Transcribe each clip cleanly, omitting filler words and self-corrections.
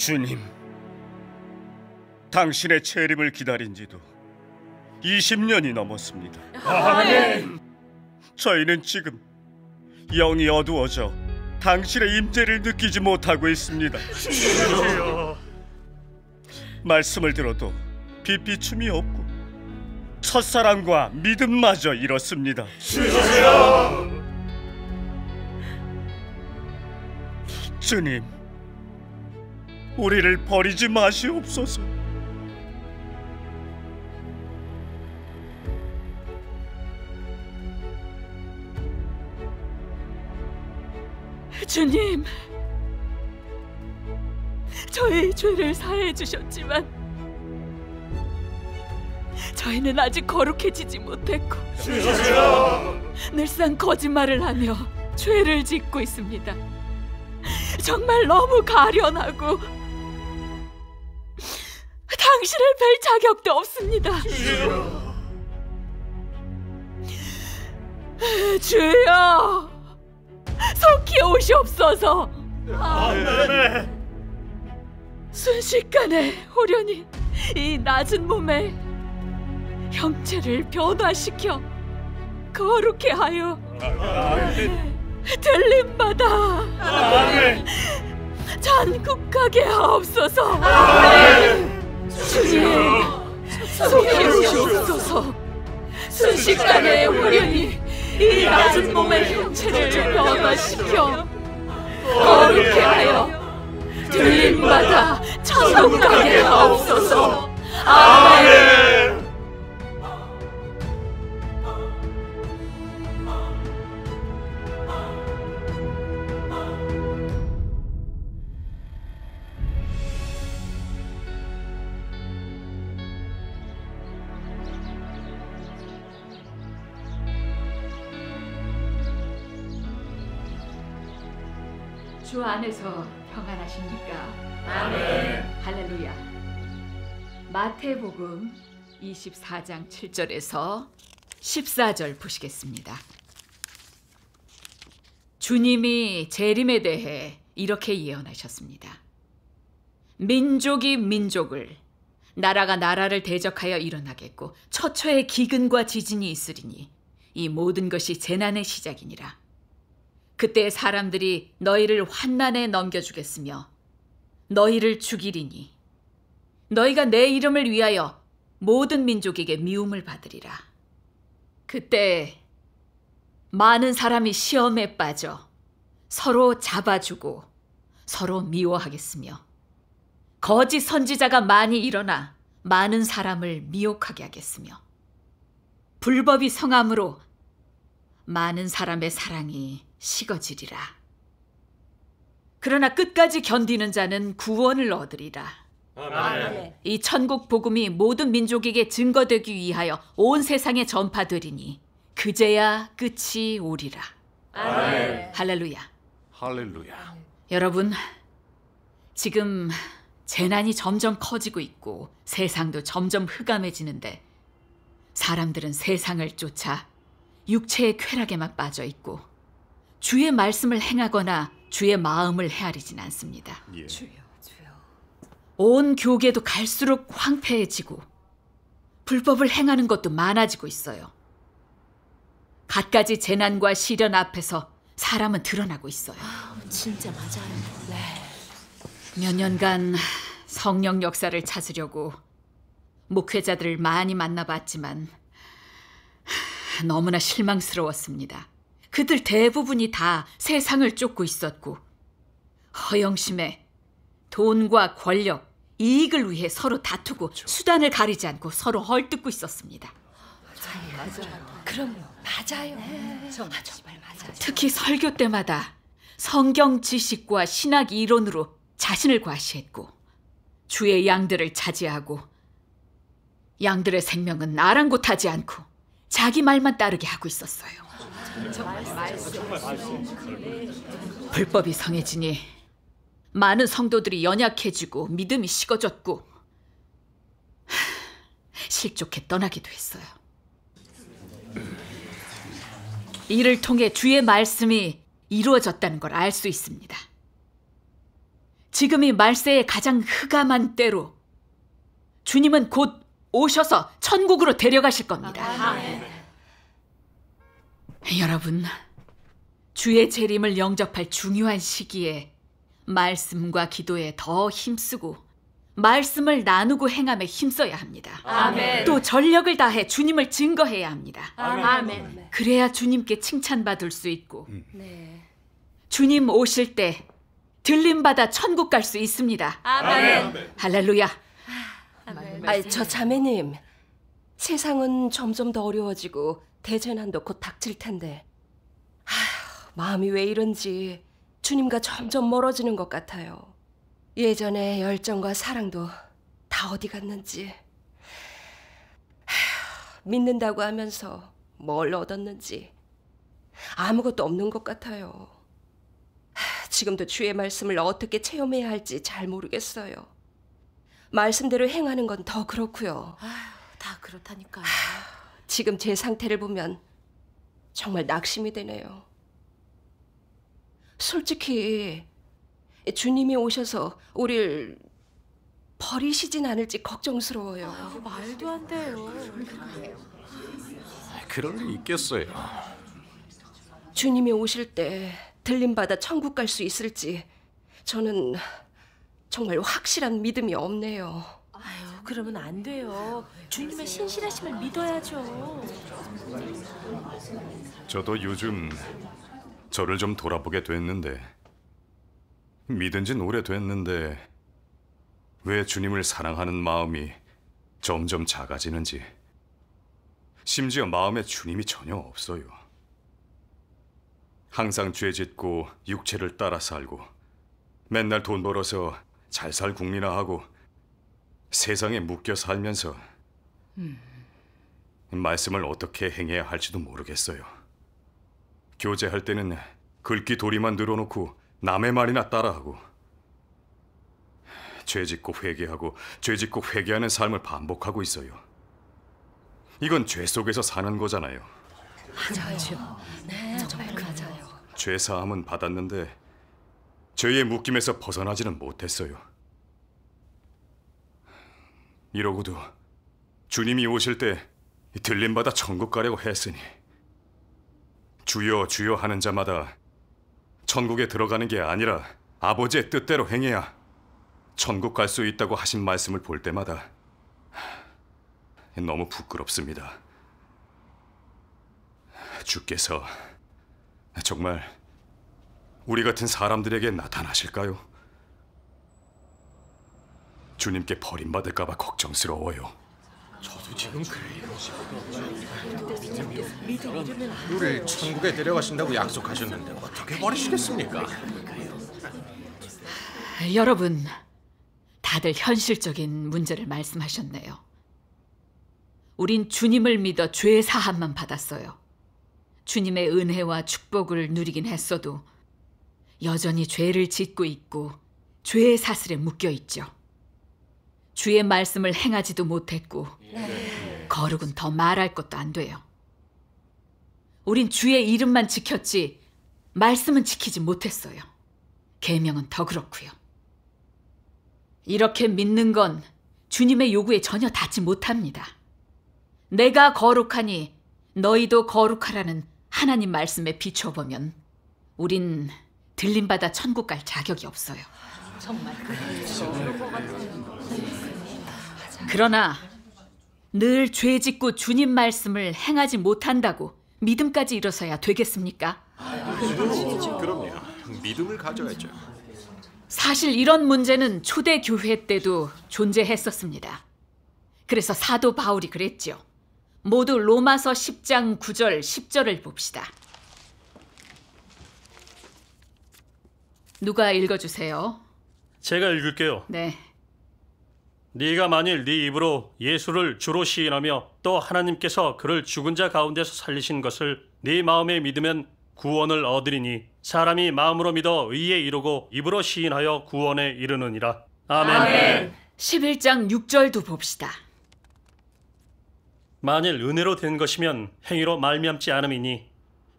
주님, 당신의 재림을 기다린 지도 20년이 넘었습니다. 아멘. 저희는 지금 영이 어두워져 당신의 임재를 느끼지 못하고 있습니다. 주여. 말씀을 들어도 빛비춤이 없고 첫사랑과 믿음마저 잃었습니다. 주여. 주님, 우리를 버리지 마시옵소서. 주님, 저희 죄를 사해 주셨지만 저희는 아직 거룩해지지 못했고 주여. 늘상 거짓말을 하며 죄를 짓고 있습니다. 정말 너무 가련하고 당신을 뵐 자격도 없습니다. 주여. 주여, 속히 오시옵소서. 아멘. 순식간에 호련히 이 낮은 몸에 형체를 변화시켜 거룩해 하여 들림마다 잔국하게 하옵소서. 주님, 속히 오시옵소서. 순식간에 호련히 이 낮은 몸의 형체를 변화시켜 거룩해 하여 들림마다 천국 가게 하옵소서. 아멘. 주 안에서 평안하십니까? 아멘. 할렐루야. 마태복음 24장 7절에서 14절 보시겠습니다. 주님이 재림에 대해 이렇게 예언하셨습니다. 민족이 민족을, 나라가 나라를 대적하여 일어나겠고 처처에 기근과 지진이 있으리니 이 모든 것이 재난의 시작이니라. 그때 사람들이 너희를 환난에 넘겨주겠으며 너희를 죽이리니 너희가 내 이름을 위하여 모든 민족에게 미움을 받으리라. 그때 많은 사람이 시험에 빠져 서로 잡아주고 서로 미워하겠으며 거짓 선지자가 많이 일어나 많은 사람을 미혹하게 하겠으며 불법이 성함으로 많은 사람의 사랑이 식어지리라. 그러나 끝까지 견디는 자는 구원을 얻으리라. 아멘. 이 천국 복음이 모든 민족에게 증거되기 위하여 온 세상에 전파되리니 그제야 끝이 오리라. 아멘. 할렐루야. 할렐루야. 여러분, 지금 재난이 점점 커지고 있고 세상도 점점 흑암해지는데 사람들은 세상을 쫓아 육체의 쾌락에만 빠져 있고 주의 말씀을 행하거나 주의 마음을 헤아리진 않습니다. 예. 주여. 온 교계도 갈수록 황폐해지고 불법을 행하는 것도 많아지고 있어요. 갖가지 재난과 시련 앞에서 사람은 드러나고 있어요. 진짜 맞아요. 네. 몇 년간 성령 역사를 찾으려고 목회자들을 많이 만나봤지만 너무나 실망스러웠습니다. 그들 대부분이 다 세상을 쫓고 있었고 허영심에 돈과 권력, 이익을 위해 서로 다투고 수단을 가리지 않고 서로 헐뜯고 있었습니다. 맞아요. 그럼요. 맞아요. 네. 정말 맞아요. 특히 설교 때마다 성경 지식과 신학 이론으로 자신을 과시했고 주의 양들을 차지하고 양들의 생명은 아랑곳하지 않고 자기 말만 따르게 하고 있었어요. 불법이 성해지니 많은 성도들이 연약해지고 믿음이 식어졌고 실족해 떠나기도 했어요. 이를 통해 주의 말씀이 이루어졌다는 걸 알 수 있습니다. 지금이 말세의 가장 흑암한 때로 주님은 곧 오셔서 천국으로 데려가실 겁니다. 여러분, 주의 재림을 영접할 중요한 시기에 말씀과 기도에 더 힘쓰고 말씀을 나누고 행함에 힘써야 합니다. 아멘. 또 전력을 다해 주님을 증거해야 합니다. 아멘. 그래야 주님께 칭찬받을 수 있고 네. 주님 오실 때 들림받아 천국 갈 수 있습니다. 아멘. 할렐루야. 저 자매님, 세상은 점점 더 어려워지고 대재난도 곧 닥칠 텐데 마음이 왜 이런지 주님과 점점 멀어지는 것 같아요. 예전의 열정과 사랑도 다 어디 갔는지, 믿는다고 하면서 뭘 얻었는지 아무것도 없는 것 같아요. 지금도 주의 말씀을 어떻게 체험해야 할지 잘 모르겠어요. 말씀대로 행하는 건 더 그렇고요. 다 그렇다니까요. 지금 제 상태를 보면 정말 낙심이 되네요. 솔직히 주님이 오셔서 우릴 버리시진 않을지 걱정스러워요. 말도 안 돼요. 그럴 리 있겠어요. 주님이 오실 때 들림받아 천국 갈 수 있을지 저는 정말 확실한 믿음이 없네요. 아유, 그러면 안 돼요. 주님의 신실하심을 믿어야죠. 저도 요즘 저를 좀 돌아보게 됐는데, 믿은 지는 오래됐는데 왜 주님을 사랑하는 마음이 점점 작아지는지, 심지어 마음에 주님이 전혀 없어요. 항상 죄 짓고 육체를 따라 살고 맨날 돈 벌어서 잘 살 궁리나 하고 세상에 묶여 살면서 말씀을 어떻게 행해야 할지도 모르겠어요. 교제할 때는 글귀 도리만 늘어놓고 남의 말이나 따라하고, 죄 짓고 회개하고 죄 짓고 회개하는 삶을 반복하고 있어요. 이건 죄 속에서 사는 거잖아요. 맞아요. 네, 정말 맞아요. 죄 사함은 받았는데 죄의 묶임에서 벗어나지는 못했어요. 이러고도 주님이 오실 때 들림받아 천국 가려고 했으니, 주여 주여 하는 자마다 천국에 들어가는 게 아니라 아버지의 뜻대로 행해야 천국 갈 수 있다고 하신 말씀을 볼 때마다 너무 부끄럽습니다. 주께서 정말 우리 같은 사람들에게 나타나실까요? 주님께 버림받을까 봐 걱정스러워요. 저도 지금 그래요. 우리 천국에 데려가신다고 약속하셨는데 어떻게 버리시겠습니까? 여러분, 다들 현실적인 문제를 말씀하셨네요. 우린 주님을 믿어 죄 사함만 받았어요. 주님의 은혜와 축복을 누리긴 했어도 여전히 죄를 짓고 있고 죄의 사슬에 묶여 있죠. 주의 말씀을 행하지도 못했고 거룩은 더 말할 것도 안 돼요. 우린 주의 이름만 지켰지 말씀은 지키지 못했어요. 계명은 더 그렇고요. 이렇게 믿는 건 주님의 요구에 전혀 닿지 못합니다. 내가 거룩하니 너희도 거룩하라는 하나님 말씀에 비춰보면 우린 들림받아 천국 갈 자격이 없어요. 그러나 늘 죄 짓고 주님 말씀을 행하지 못한다고 믿음까지 이뤄서야 되겠습니까? 그럼요. 믿음을 가져야죠. 사실 이런 문제는 초대 교회 때도 존재했었습니다. 그래서 사도 바울이 그랬죠. 모두 로마서 10장 9절 10절을 봅시다. 누가 읽어주세요. 제가 읽을게요. 네. 네가 만일 네 입으로 예수를 주로 시인하며 또 하나님께서 그를 죽은 자 가운데서 살리신 것을 네 마음에 믿으면 구원을 얻으리니 사람이 마음으로 믿어 의에 이르고 입으로 시인하여 구원에 이르느니라. 아멘. 11장 6절도 봅시다. 만일 은혜로 된 것이면 행위로 말미암지 않음이니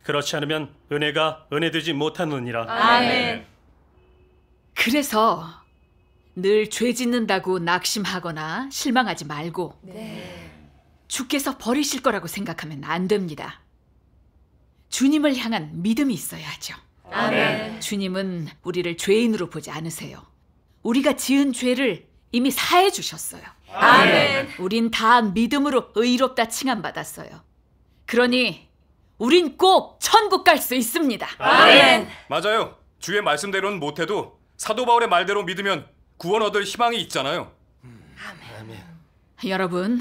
그렇지 않으면 은혜가 은혜되지 못하느니라. 아멘. 그래서 늘 죄 짓는다고 낙심하거나 실망하지 말고 주께서 버리실 거라고 생각하면 안 됩니다. 주님을 향한 믿음이 있어야죠. 아멘. 주님은 우리를 죄인으로 보지 않으세요. 우리가 지은 죄를 이미 사해 주셨어요. 아멘. 우린 다 믿음으로 의롭다 칭함받았어요. 그러니 우린 꼭 천국 갈 수 있습니다. 아멘. 맞아요. 주의 말씀대로는 못해도 사도 바울의 말대로 믿으면 구원 얻을 희망이 있잖아요. 여러분,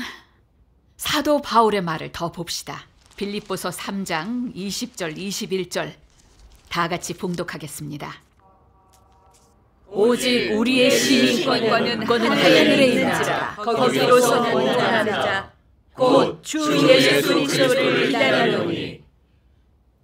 사도 바울의 말을 더 봅시다. 빌립보서 3장 20절 21절 다 같이 봉독하겠습니다. 오직 우리의 시민권은 하늘에 있는지라 거기로서는 온전한 자 곧 주 예수 그리스도를 기다리노니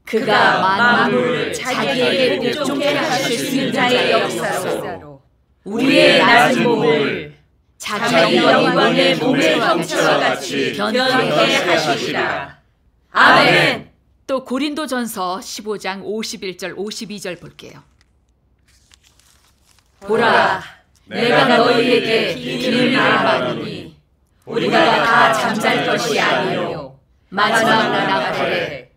그가 만물을 자기에게 복종케 하실 수 있는 자의 역사로 우리의 낮은 몸을 자기 영광의 몸의 형체와 같이 변하게 하시리라. 아멘. 또 고린도전서 15장 51절 52절 볼게요. 보라, 내가 너희에게 비밀을 말하노니 우리가 다 잠잘 것이 아니요 마지막 나팔에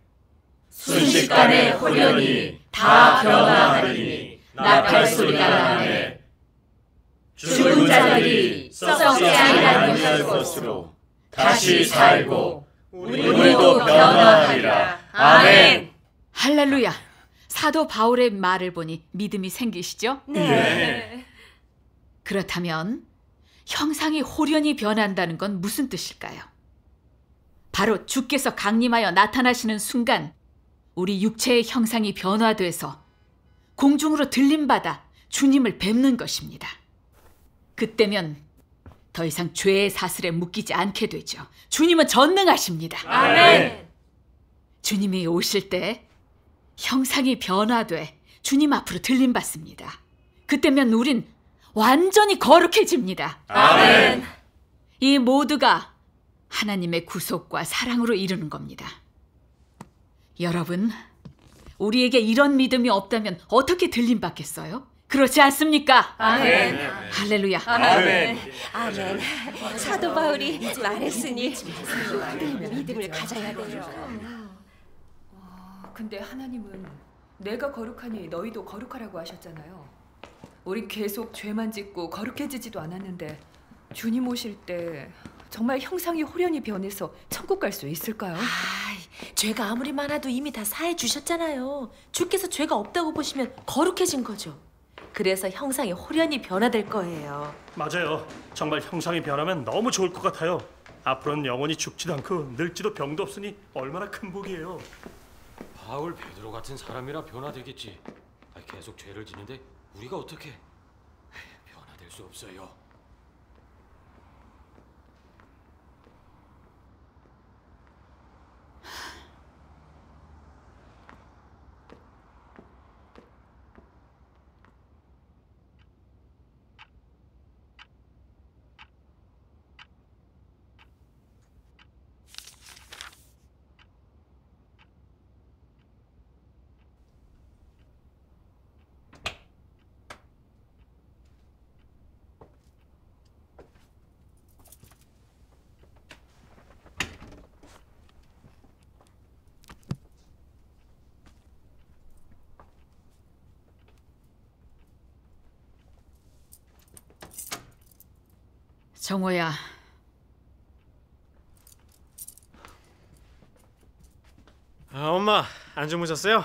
순식간에 홀연히 다 변화하리니 나팔 소리가 나네. 죽은 자들이 썩지 아니할 것으로 다시 살고 우리도 변화하리라. 아멘. 할렐루야. 사도 바울의 말을 보니 믿음이 생기시죠? 네. 그렇다면 형상이 홀연히 변한다는 건 무슨 뜻일까요? 바로 주께서 강림하여 나타나시는 순간 우리 육체의 형상이 변화돼서 공중으로 들림받아 주님을 뵙는 것입니다. 그때면 더 이상 죄의 사슬에 묶이지 않게 되죠. 주님은 전능하십니다. 아멘. 주님이 오실 때 형상이 변화돼 주님 앞으로 들림받습니다. 그때면 우린 완전히 거룩해집니다. 아멘. 이 모두가 하나님의 구속과 사랑으로 이루는 겁니다. 여러분, 우리에게 이런 믿음이 없다면 어떻게 들림받겠어요? 그렇지 않습니까? 아멘. 할렐루야. 아멘. 아멘. 사도 바울이 말했으니 우리는 믿음을 가져야 돼요. 근데 하나님은 내가 거룩하니 너희도 거룩하라고 하셨잖아요. 우리 계속 죄만 짓고 거룩해지지도 않았는데 주님 오실 때 정말 형상이 홀연히 변해서 천국 갈 수 있을까요? 죄가 아무리 많아도 이미 다 사해 주셨잖아요. 주께서 죄가 없다고 보시면 거룩해진 거죠. 그래서 형상이 홀연히 변화될 거예요. 맞아요. 정말 형상이 변하면 너무 좋을 것 같아요. 앞으로는 영원히 죽지도 않고 늙지도 병도 없으니 얼마나 큰 복이에요. 바울 베드로 같은 사람이라 변화되겠지. 계속 죄를 지는데 우리가 어떻게 변화될 수 없어요. 정호야, 엄마, 안 주무셨어요?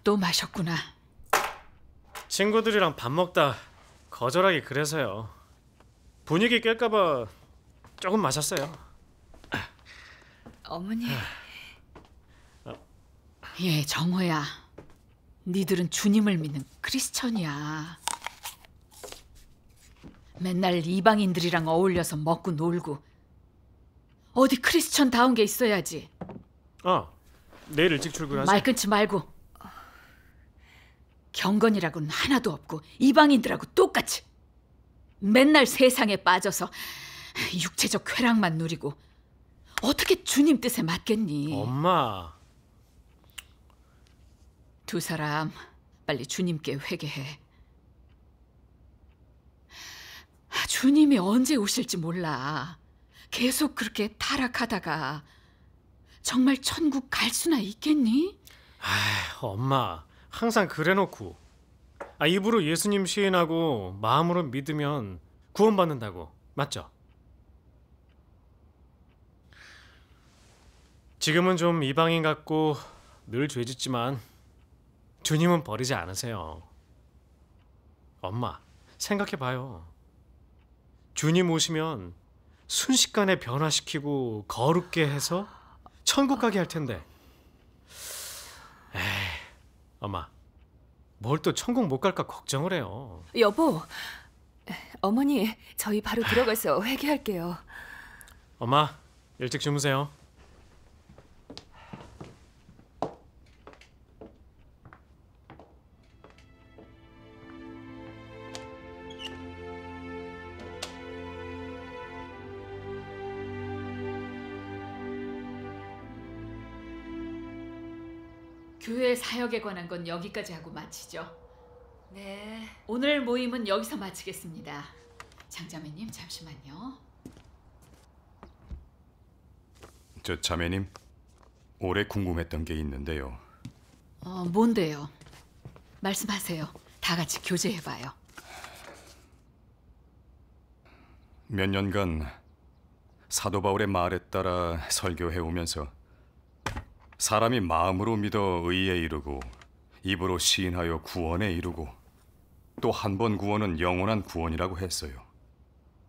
또 마셨구나. 친구들이랑 밥 먹다 거절하기 그래서요. 분위기 깰까봐 조금 마셨어요. 어머니. 예, 정호야. 니들은 주님을 믿는 크리스천이야. 맨날 이방인들이랑 어울려서 먹고 놀고 어디 크리스천다운 게 있어야지. 내일 일찍 출근하지. 말 끊지 말고. 경건이라고는 하나도 없고 이방인들하고 똑같이 맨날 세상에 빠져서 육체적 쾌락만 누리고 어떻게 주님 뜻에 맞겠니? 엄마. 두 사람 빨리 주님께 회개해. 주님이 언제 오실지 몰라. 계속 그렇게 타락하다가 정말 천국 갈 수나 있겠니? 엄마, 항상 그래놓고 입으로 예수님 시인하고 마음으로 믿으면 구원받는다고, 맞죠? 지금은 좀 이방인 같고 늘 죄짓지만 주님은 버리지 않으세요. 엄마, 생각해봐요. 주님 오시면 순식간에 변화시키고 거룩게 해서 천국 가게 할 텐데. 엄마, 뭘 또 천국 못 갈까 걱정을 해요. 여보, 어머니 저희 바로 들어가서 회개할게요. 엄마, 일찍 주무세요. 교회 사역에 관한 건 여기까지 하고 마치죠. 네. 오늘 모임은 여기서 마치겠습니다. 장자매님 잠시만요. 저 자매님, 오래 궁금했던 게 있는데요. 뭔데요? 말씀하세요. 다 같이 교제해봐요. 몇 년간 사도 바울의 말에 따라 설교해 오면서 사람이 마음으로 믿어 의에 이르고 입으로 시인하여 구원에 이르고 또 한 번 구원은 영원한 구원이라고 했어요.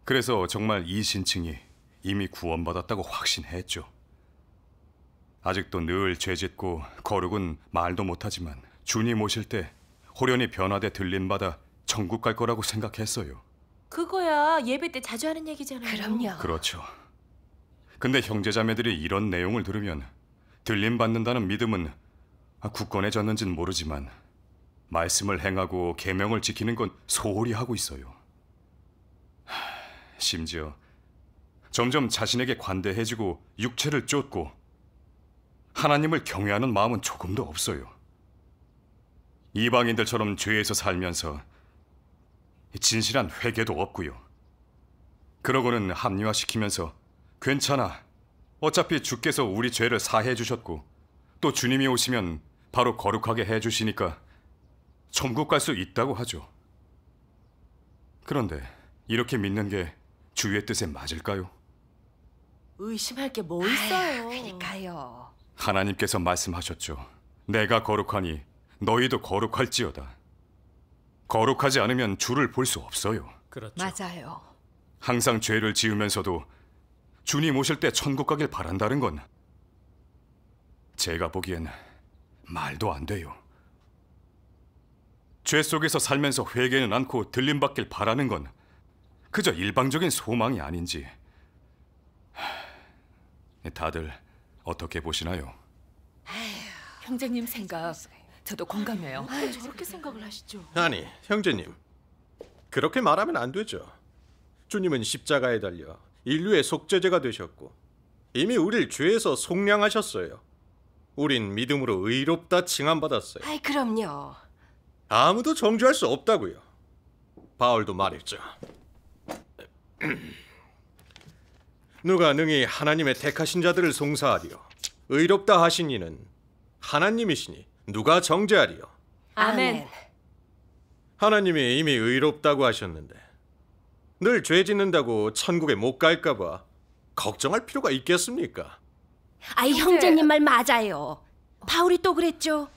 그래서 정말 이 신칭이 이미 구원받았다고 확신했죠. 아직도 늘 죄짓고 거룩은 말도 못하지만 주님 오실 때 호련히 변화돼 들림받아 천국 갈 거라고 생각했어요. 그거야 예배 때 자주 하는 얘기잖아요. 그럼요. 그렇죠. 근데 형제자매들이 이런 내용을 들으면 들림받는다는 믿음은 굳건해졌는지는 모르지만 말씀을 행하고 계명을 지키는 건 소홀히 하고 있어요. 심지어 점점 자신에게 관대해지고 육체를 쫓고 하나님을 경외하는 마음은 조금도 없어요. 이방인들처럼 죄에서 살면서 진실한 회개도 없고요. 그러고는 합리화시키면서 괜찮아, 어차피 주께서 우리 죄를 사해 주셨고 또 주님이 오시면 바로 거룩하게 해 주시니까 천국 갈 수 있다고 하죠. 그런데 이렇게 믿는 게 주의 뜻에 맞을까요? 의심할 게 뭐 있어요. 그러니까요. 하나님께서 말씀하셨죠. 내가 거룩하니 너희도 거룩할지어다. 거룩하지 않으면 주를 볼 수 없어요. 그렇죠. 맞아요. 항상 죄를 지으면서도 주님 오실 때 천국 가길 바란다는 건 제가 보기엔 말도 안 돼요. 죄 속에서 살면서 회개는 않고 들림받길 바라는 건 그저 일방적인 소망이 아닌지 다들 어떻게 보시나요? 형제님 생각 저도 공감해요. 저렇게 생각을 하시죠. 아니, 형제님. 그렇게 말하면 안 되죠. 주님은 십자가에 달려 인류의 속죄제가 되셨고 이미 우릴 죄에서 속량하셨어요. 우린 믿음으로 의롭다 칭함받았어요. 아이, 그럼요. 아무도 정죄할 수 없다고요. 바울도 말했죠. 누가 능히 하나님의 택하신 자들을 송사하리요. 의롭다 하신 이는 하나님이시니 누가 정죄하리요. 아멘. 하나님이 이미 의롭다고 하셨는데 늘 죄 짓는다고 천국에 못 갈까 봐 걱정할 필요가 있겠습니까? 아이, 형제님 말 맞아요. 바울이 또 그랬죠.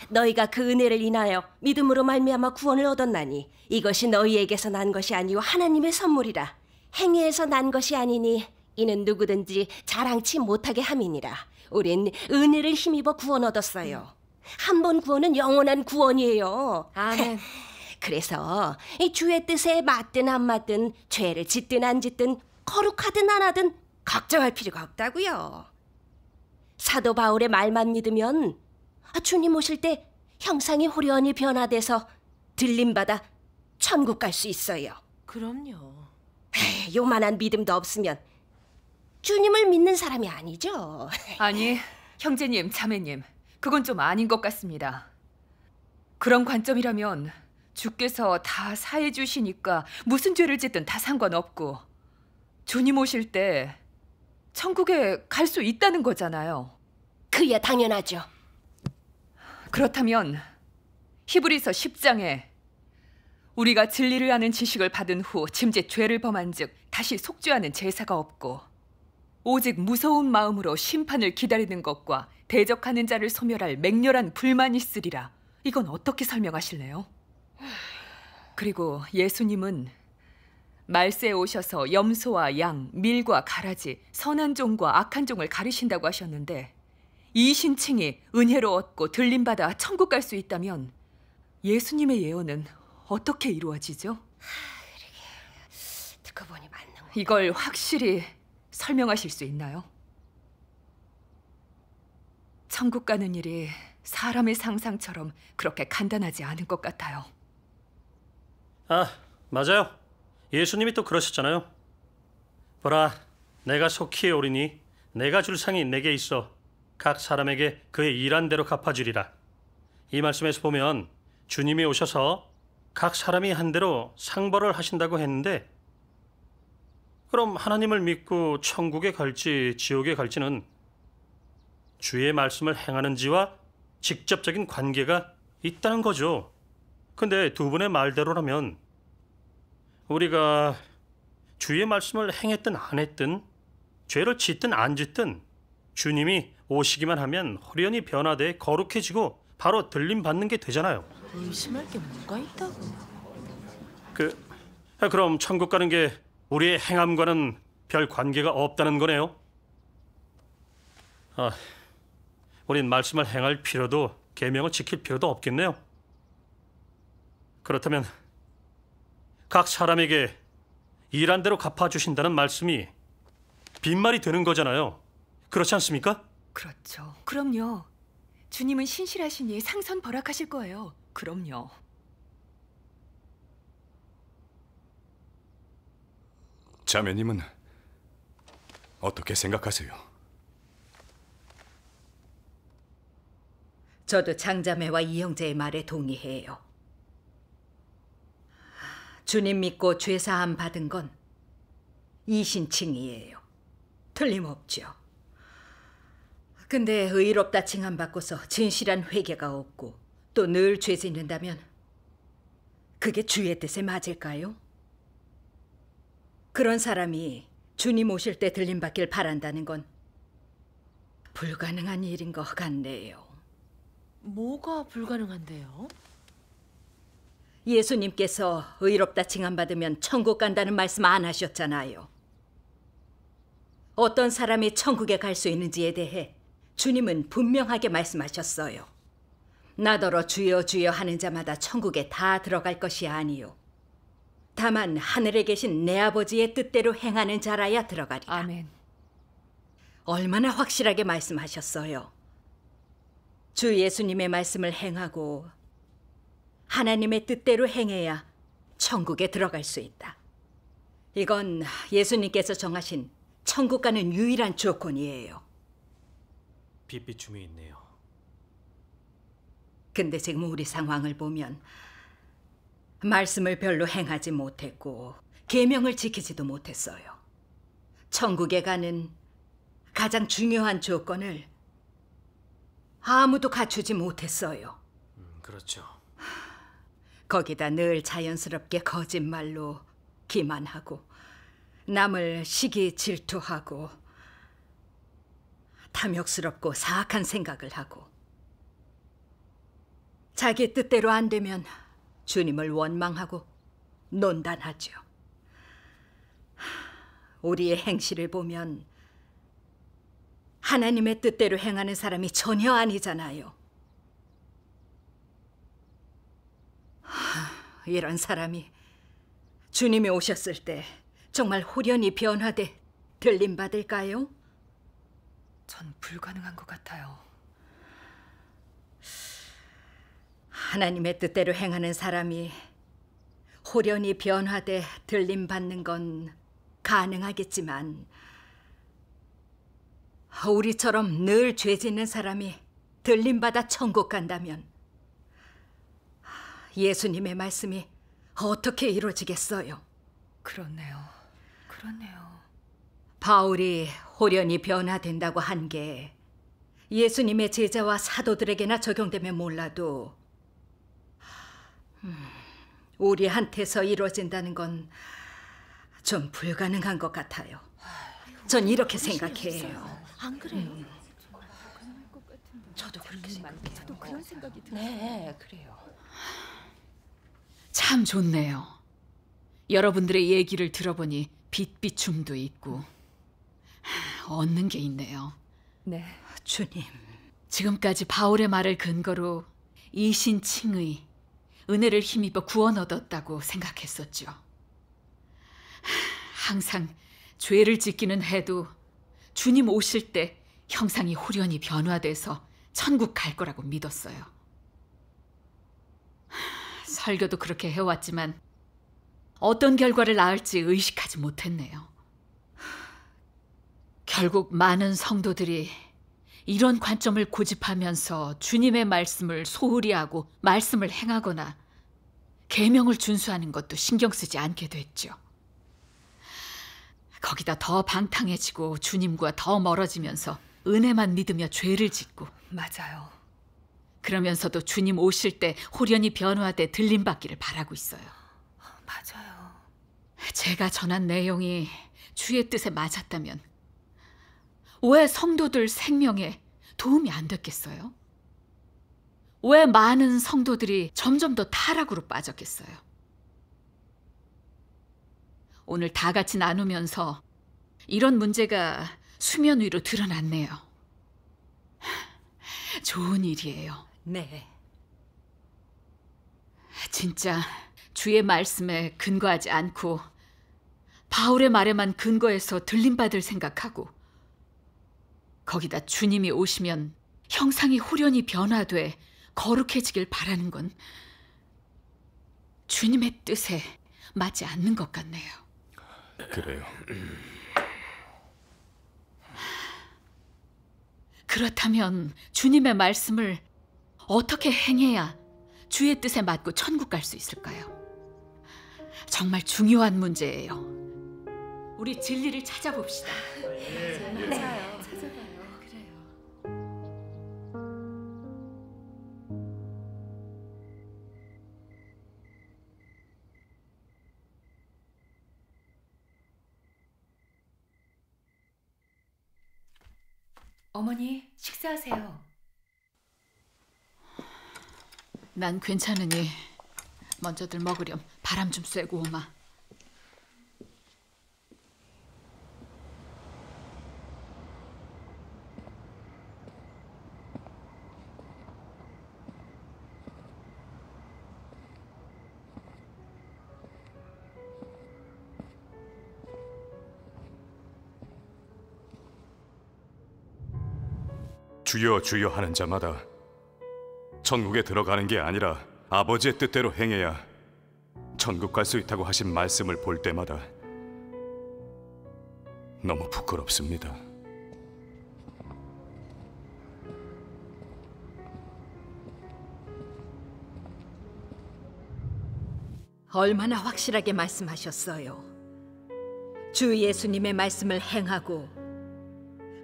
너희가 그 은혜를 인하여 믿음으로 말미암아 구원을 얻었나니 이것이 너희에게서 난 것이 아니요 하나님의 선물이라. 행위에서 난 것이 아니니 이는 누구든지 자랑치 못하게 함이니라. 우린 은혜를 힘입어 구원 얻었어요. 한 번 구원은 영원한 구원이에요. 아멘. 그래서 이 주의 뜻에 맞든 안 맞든 죄를 짓든 안 짓든 거룩하든 안 하든 걱정할 필요가 없다고요. 사도 바울의 말만 믿으면 주님 오실 때 형상이 호련히 변화돼서 들림받아 천국 갈 수 있어요. 그럼요. 요만한 믿음도 없으면 주님을 믿는 사람이 아니죠. 아니, 형제님, 자매님, 그건 좀 아닌 것 같습니다. 그런 관점이라면 주께서 다 사해 주시니까 무슨 죄를 짓든 다 상관없고 주님 오실 때 천국에 갈 수 있다는 거잖아요. 그야 당연하죠. 그렇다면 히브리서 10장에 우리가 진리를 아는 지식을 받은 후 짐짓 죄를 범한즉 다시 속죄하는 제사가 없고 오직 무서운 마음으로 심판을 기다리는 것과 대적하는 자를 소멸할 맹렬한 불만이 있으리라. 이건 어떻게 설명하실래요? 그리고 예수님은 말세에 오셔서 염소와 양, 밀과 가라지, 선한 종과 악한 종을 가리신다고 하셨는데 이 신칭이 은혜로 얻고 들림받아 천국 갈 수 있다면 예수님의 예언은 어떻게 이루어지죠? 듣고 보니 맞는 거. 이걸 확실히 설명하실 수 있나요? 천국 가는 일이 사람의 상상처럼 그렇게 간단하지 않은 것 같아요. 아, 맞아요. 예수님이 또 그러셨잖아요. 보라, 내가 속히 오리니 내가 줄 상이 내게 있어 각 사람에게 그의 일한 대로 갚아주리라. 이 말씀에서 보면 주님이 오셔서 각 사람이 한 대로 상벌을 하신다고 했는데, 그럼 하나님을 믿고 천국에 갈지 지옥에 갈지는 주의 말씀을 행하는지와 직접적인 관계가 있다는 거죠. 근데 두 분의 말대로라면 우리가 주의 말씀을 행했든 안 했든 죄를 짓든 안 짓든 주님이 오시기만 하면 홀연히 변화돼 거룩해지고 바로 들림 받는 게 되잖아요. 의심할 게 뭐가 있다고. 그럼 천국 가는 게 우리의 행함과는 별 관계가 없다는 거네요. 우린 말씀을 행할 필요도 계명을 지킬 필요도 없겠네요. 그렇다면 각 사람에게 일한 대로 갚아주신다는 말씀이 빈말이 되는 거잖아요. 그렇지 않습니까? 그렇죠. 그럼요. 주님은 신실하시니 상선 벌악하실 거예요. 그럼요. 자매님은 어떻게 생각하세요? 저도 장자매와 이 형제의 말에 동의해요. 주님 믿고 죄사함 받은 건 이신칭이에요. 틀림없죠. 근데 의롭다 칭함 받고서 진실한 회개가 없고 또 늘 죄 짓는다면 그게 주의 뜻에 맞을까요? 그런 사람이 주님 오실 때 들림받길 바란다는 건 불가능한 일인 것 같네요. 뭐가 불가능한데요? 예수님께서 의롭다 칭함받으면 천국 간다는 말씀 안 하셨잖아요. 어떤 사람이 천국에 갈 수 있는지에 대해 주님은 분명하게 말씀하셨어요. 나더러 주여 주여 하는 자마다 천국에 다 들어갈 것이 아니요 다만 하늘에 계신 내 아버지의 뜻대로 행하는 자라야 들어가리라. 아멘. 얼마나 확실하게 말씀하셨어요. 주 예수님의 말씀을 행하고 하나님의 뜻대로 행해야 천국에 들어갈 수 있다. 이건 예수님께서 정하신 천국 가는 유일한 조건이에요. 빛비춤이 있네요. 근데 지금 우리 상황을 보면 말씀을 별로 행하지 못했고 계명을 지키지도 못했어요. 천국에 가는 가장 중요한 조건을 아무도 갖추지 못했어요. 그렇죠. 거기다 늘 자연스럽게 거짓말로 기만하고 남을 시기 질투하고 탐욕스럽고 사악한 생각을 하고 자기 뜻대로 안 되면 주님을 원망하고 논단하죠. 우리의 행실을 보면 하나님의 뜻대로 행하는 사람이 전혀 아니잖아요. 이런 사람이 주님이 오셨을 때 정말 홀연히 변화돼 들림받을까요? 전 불가능한 것 같아요. 하나님의 뜻대로 행하는 사람이 홀연히 변화돼 들림받는 건 가능하겠지만 우리처럼 늘 죄 짓는 사람이 들림받아 천국 간다면 예수님의 말씀이 어떻게 이루어지겠어요? 그렇네요. 그렇네요. 바울이 홀연히 변화된다고 한 게 예수님의 제자와 사도들에게나 적용되면 몰라도 우리한테서 이루어진다는 건 좀 불가능한 것 같아요. 전 이렇게 생각해요. 안 그래요? 저도 그렇게 생각해요. 저도 그런 생각이 들어요. 네, 그래요. 참 좋네요. 여러분들의 얘기를 들어보니 빛비춤도 있고 얻는 게 있네요. 네. 주님, 지금까지 바울의 말을 근거로 이신칭의 은혜를 힘입어 구원 얻었다고 생각했었죠. 항상 죄를 짓기는 해도 주님 오실 때 형상이 홀연히 변화돼서 천국 갈 거라고 믿었어요. 설교도 그렇게 해왔지만 어떤 결과를 낳을지 의식하지 못했네요. 결국 많은 성도들이 이런 관점을 고집하면서 주님의 말씀을 소홀히 하고 말씀을 행하거나 계명을 준수하는 것도 신경 쓰지 않게 됐죠. 거기다 더 방탕해지고 주님과 더 멀어지면서 은혜만 믿으며 죄를 짓고 맞아요. 그러면서도 주님 오실 때 홀연히 변화돼 들림받기를 바라고 있어요. 맞아요. 제가 전한 내용이 주의 뜻에 맞았다면 왜 성도들 생명에 도움이 안 됐겠어요? 왜 많은 성도들이 점점 더 타락으로 빠졌겠어요? 오늘 다 같이 나누면서 이런 문제가 수면 위로 드러났네요. 좋은 일이에요. 네. 진짜 주의 말씀에 근거하지 않고 바울의 말에만 근거해서 들림받을 생각하고 거기다 주님이 오시면 형상이 홀연히 변화돼 거룩해지길 바라는 건 주님의 뜻에 맞지 않는 것 같네요. 그래요. 그렇다면 주님의 말씀을 어떻게 행해야 주의 뜻에 맞고 천국 갈 수 있을까요? 정말 중요한 문제예요. 우리 진리를 찾아봅시다. 맞아요. 찾아봐요. 그래요. 어머니, 식사하세요. 난 괜찮으니 먼저들 먹으렴. 바람 좀 쐬고 오마. 주여 주여 하는 자마다 천국에 들어가는 게 아니라 아버지의 뜻대로 행해야 천국 갈 수 있다고 하신 말씀을 볼 때마다 너무 부끄럽습니다. 얼마나 확실하게 말씀하셨어요. 주 예수님의 말씀을 행하고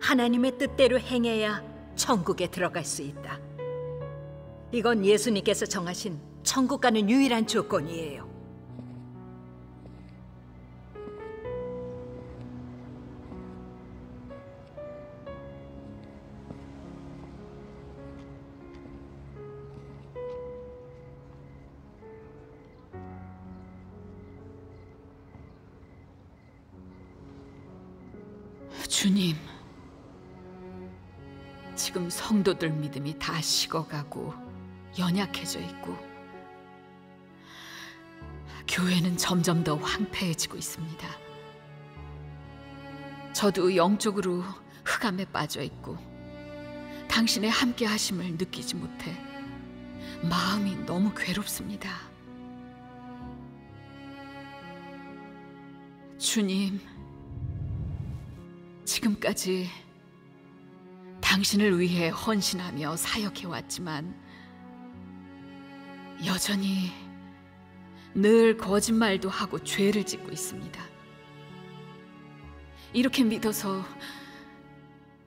하나님의 뜻대로 행해야 천국에 들어갈 수 있다. 이건 예수님께서 정하신 천국 가는 유일한 조건이에요. 주님, 지금 성도들 믿음이 다 식어가고 연약해져 있고 교회는 점점 더 황폐해지고 있습니다. 저도 영적으로 흑암에 빠져 있고 당신의 함께 하심을 느끼지 못해 마음이 너무 괴롭습니다. 주님, 지금까지 당신을 위해 헌신하며 사역해왔지만 여전히 늘 거짓말도 하고 죄를 짓고 있습니다. 이렇게 믿어서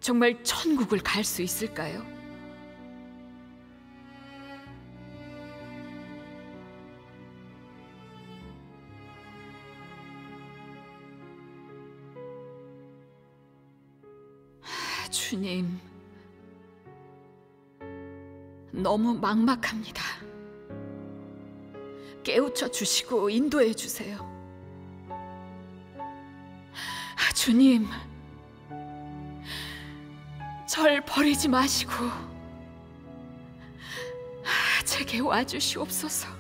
정말 천국을 갈 수 있을까요? 주님, 너무 막막합니다. 깨우쳐 주시고 인도해 주세요. 주님, 절 버리지 마시고 제게 와주시옵소서.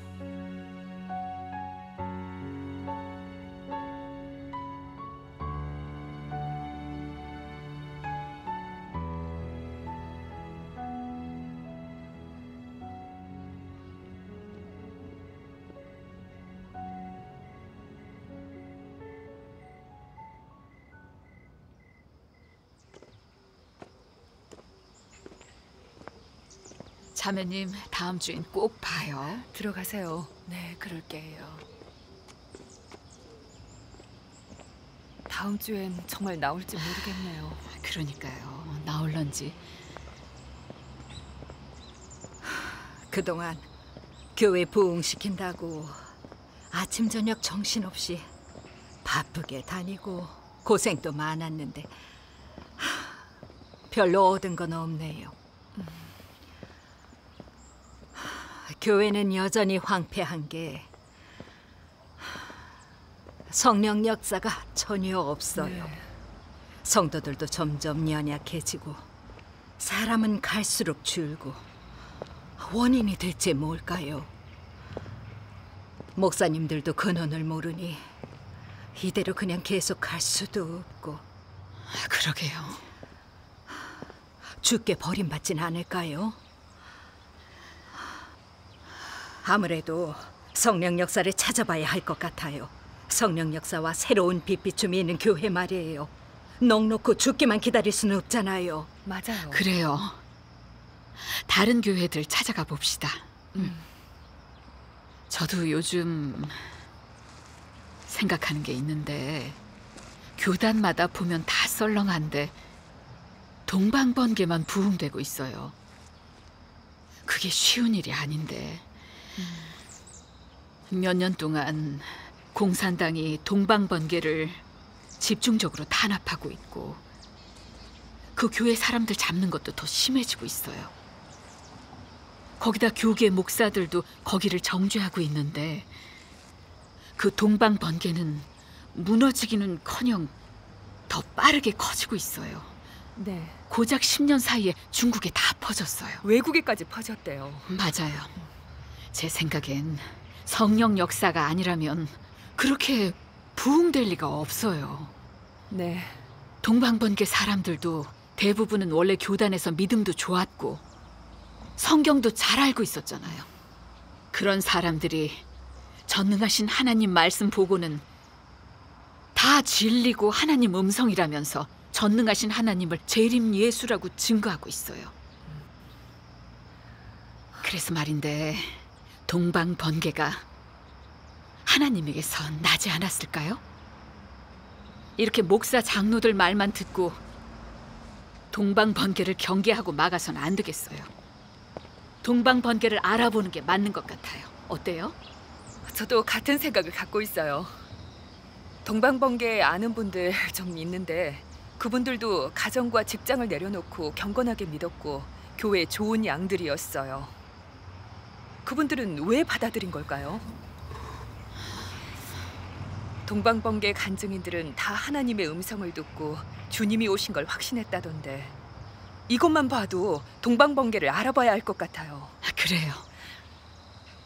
자매님, 다음 주엔 꼭 봐요. 들어가세요. 네, 그럴게요. 다음 주엔 정말 나올지 모르겠네요. 그러니까요. 나올런지. 그동안 교회 부흥시킨다고 아침 저녁 정신없이 바쁘게 다니고 고생도 많았는데 별로 얻은 건 없네요. 교회는 여전히 황폐한 게 성령 역사가 전혀 없어요. 네. 성도들도 점점 연약해지고 사람은 갈수록 줄고 원인이 대체 뭘까요? 목사님들도 근원을 모르니 이대로 그냥 계속 갈 수도 없고. 그러게요. 주께 버림받진 않을까요? 아무래도 성령 역사를 찾아봐야 할 것 같아요. 성령 역사와 새로운 빛비춤이 있는 교회 말이에요. 넉넉고 죽기만 기다릴 수는 없잖아요. 맞아요. 그래요. 다른 교회들 찾아가 봅시다. 저도 요즘 생각하는 게 있는데 교단마다 보면 다 썰렁한데 동방번개만 부흥되고 있어요. 그게 쉬운 일이 아닌데 몇 년 동안 공산당이 동방번개를 집중적으로 탄압하고 있고 그 교회 사람들 잡는 것도 더 심해지고 있어요. 거기다 교계 목사들도 거기를 정죄하고 있는데 그 동방번개는 무너지기는커녕 더 빠르게 커지고 있어요. 네. 고작 10년 사이에 중국에 다 퍼졌어요. 외국에까지 퍼졌대요. 맞아요. 제 생각엔 성령 역사가 아니라면 그렇게 부흥될 리가 없어요. 네. 동방번개 사람들도 대부분은 원래 교단에서 믿음도 좋았고 성경도 잘 알고 있었잖아요. 그런 사람들이 전능하신 하나님 말씀 보고는 다 진리고 하나님 음성이라면서 전능하신 하나님을 재림 예수라고 증거하고 있어요. 그래서 말인데 동방번개가 하나님에게서 나지 않았을까요? 이렇게 목사 장로들 말만 듣고 동방번개를 경계하고 막아서는 안 되겠어요. 동방번개를 알아보는 게 맞는 것 같아요. 어때요? 저도 같은 생각을 갖고 있어요. 동방번개 아는 분들 좀 있는데 그분들도 가정과 직장을 내려놓고 경건하게 믿었고 교회 좋은 양들이었어요. 그분들은 왜 받아들인 걸까요? 동방번개 간증인들은 다 하나님의 음성을 듣고 주님이 오신 걸 확신했다던데 이것만 봐도 동방번개를 알아봐야 할 것 같아요. 그래요.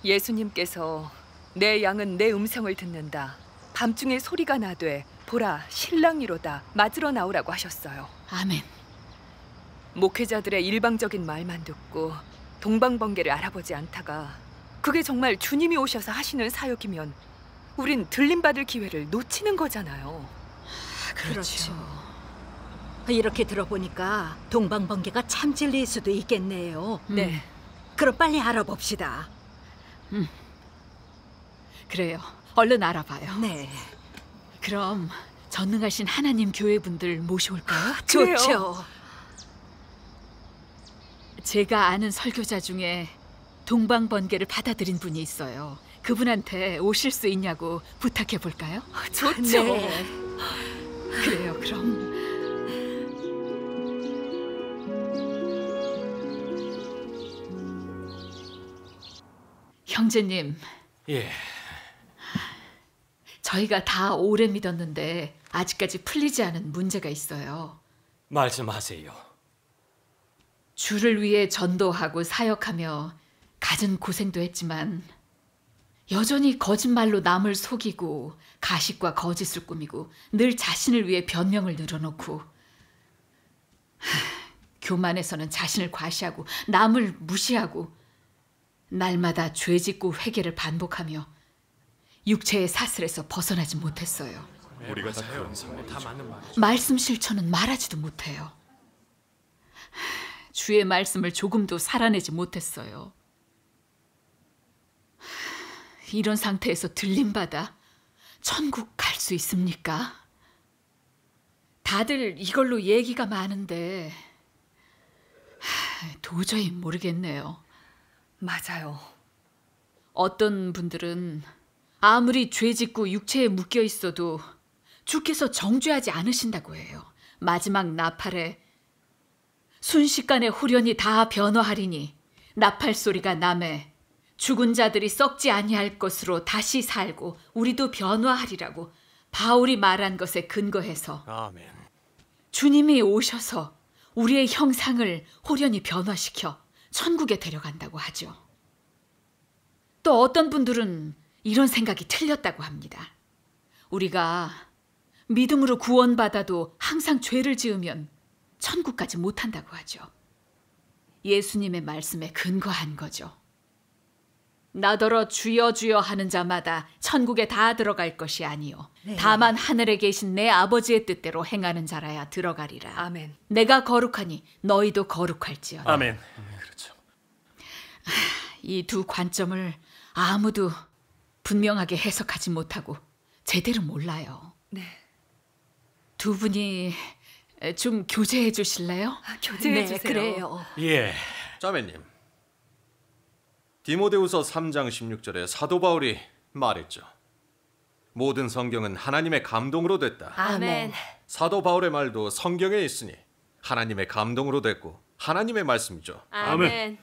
예수님께서 내 양은 내 음성을 듣는다. 밤중에 소리가 나되 보라 신랑이로다 맞으러 나오라고 하셨어요. 아멘. 목회자들의 일방적인 말만 듣고 동방번개를 알아보지 않다가 그게 정말 주님이 오셔서 하시는 사역이면 우린 들림받을 기회를 놓치는 거잖아요. 그렇죠. 이렇게 들어보니까 동방번개가 참 진리일 수도 있겠네요. 네. 그럼 빨리 알아봅시다. 그래요. 얼른 알아봐요. 네, 그럼 전능하신 하나님 교회분들 모셔올까요? 좋죠. 제가 아는 설교자 중에 동방번개를 받아들인 분이 있어요. 그분한테 오실 수 있냐고 부탁해 볼까요? 좋죠. 네. 그래요, 그럼. 형제님, 예, 저희가 다 오래 믿었는데 아직까지 풀리지 않은 문제가 있어요. 말씀하세요. 주를 위해 전도하고 사역하며 갖은 고생도 했지만 여전히 거짓말로 남을 속이고 가식과 거짓을 꾸미고 늘 자신을 위해 변명을 늘어놓고 교만에서는 자신을 과시하고 남을 무시하고 날마다 죄짓고 회개를 반복하며 육체의 사슬에서 벗어나지 못했어요. 우리가 다 그런 상황이죠. 말씀 실천은 말하지도 못해요. 주의 말씀을 조금도 살아내지 못했어요. 이런 상태에서 들림받아 천국 갈 수 있습니까? 다들 이걸로 얘기가 많은데 도저히 모르겠네요. 맞아요. 어떤 분들은 아무리 죄짓고 육체에 묶여 있어도 주께서 정죄하지 않으신다고 해요. 마지막 나팔에 순식간에 홀연히 다 변화하리니 나팔 소리가 나매 죽은 자들이 썩지 아니할 것으로 다시 살고 우리도 변화하리라고 바울이 말한 것에 근거해서 아멘. 주님이 오셔서 우리의 형상을 홀연히 변화시켜 천국에 데려간다고 하죠. 또 어떤 분들은 이런 생각이 틀렸다고 합니다. 우리가 믿음으로 구원받아도 항상 죄를 지으면 천국까지 못한다고 하죠. 예수님의 말씀에 근거한 거죠. 나더러 주여 주여 하는 자마다 천국에 다 들어갈 것이 아니요 다만 하늘에 계신 내 아버지의 뜻대로 행하는 자라야 들어가리라. 아멘. 내가 거룩하니 너희도 거룩할지어다. 아멘. 그렇죠. 이 두 관점을 아무도 분명하게 해석하지 못하고 제대로 몰라요. 네. 두 분이 좀 교제해 주실래요? 교제해 네, 주세요. 그래요. 예. 자매님, 디모데후서 3장 16절에 사도 바울이 말했죠. 모든 성경은 하나님의 감동으로 됐다. 아멘. 사도 바울의 말도 성경에 있으니 하나님의 감동으로 됐고 하나님의 말씀이죠. 아멘.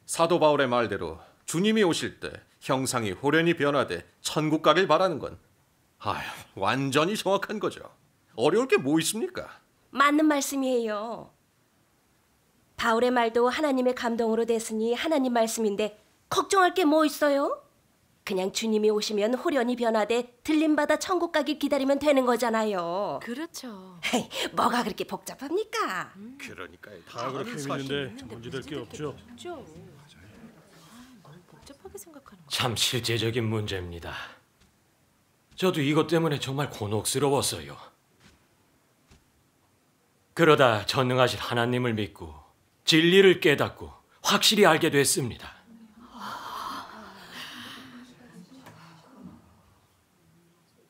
사도 바울의 말대로 주님이 오실 때 형상이 호련히 변화돼 천국 가길 바라는 건 완전히 정확한 거죠. 어려울 게 뭐 있습니까? 맞는 말씀이에요. 바울의 말도 하나님의 감동으로 됐으니 하나님 말씀인데 걱정할 게 뭐 있어요? 그냥 주님이 오시면 호련히 변화돼 들림받아 천국 가길 기다리면 되는 거잖아요. 그렇죠. 헤이, 뭐가 그렇게 복잡합니까? 그러니까요. 다 그렇게 믿는데 문제될 게 없죠. 너무 복잡하게 생각하는 거. 참 실제적인 문제입니다. 저도 이것 때문에 정말 곤혹스러웠어요. 그러다 전능하신 하나님을 믿고 진리를 깨닫고 확실히 알게 됐습니다.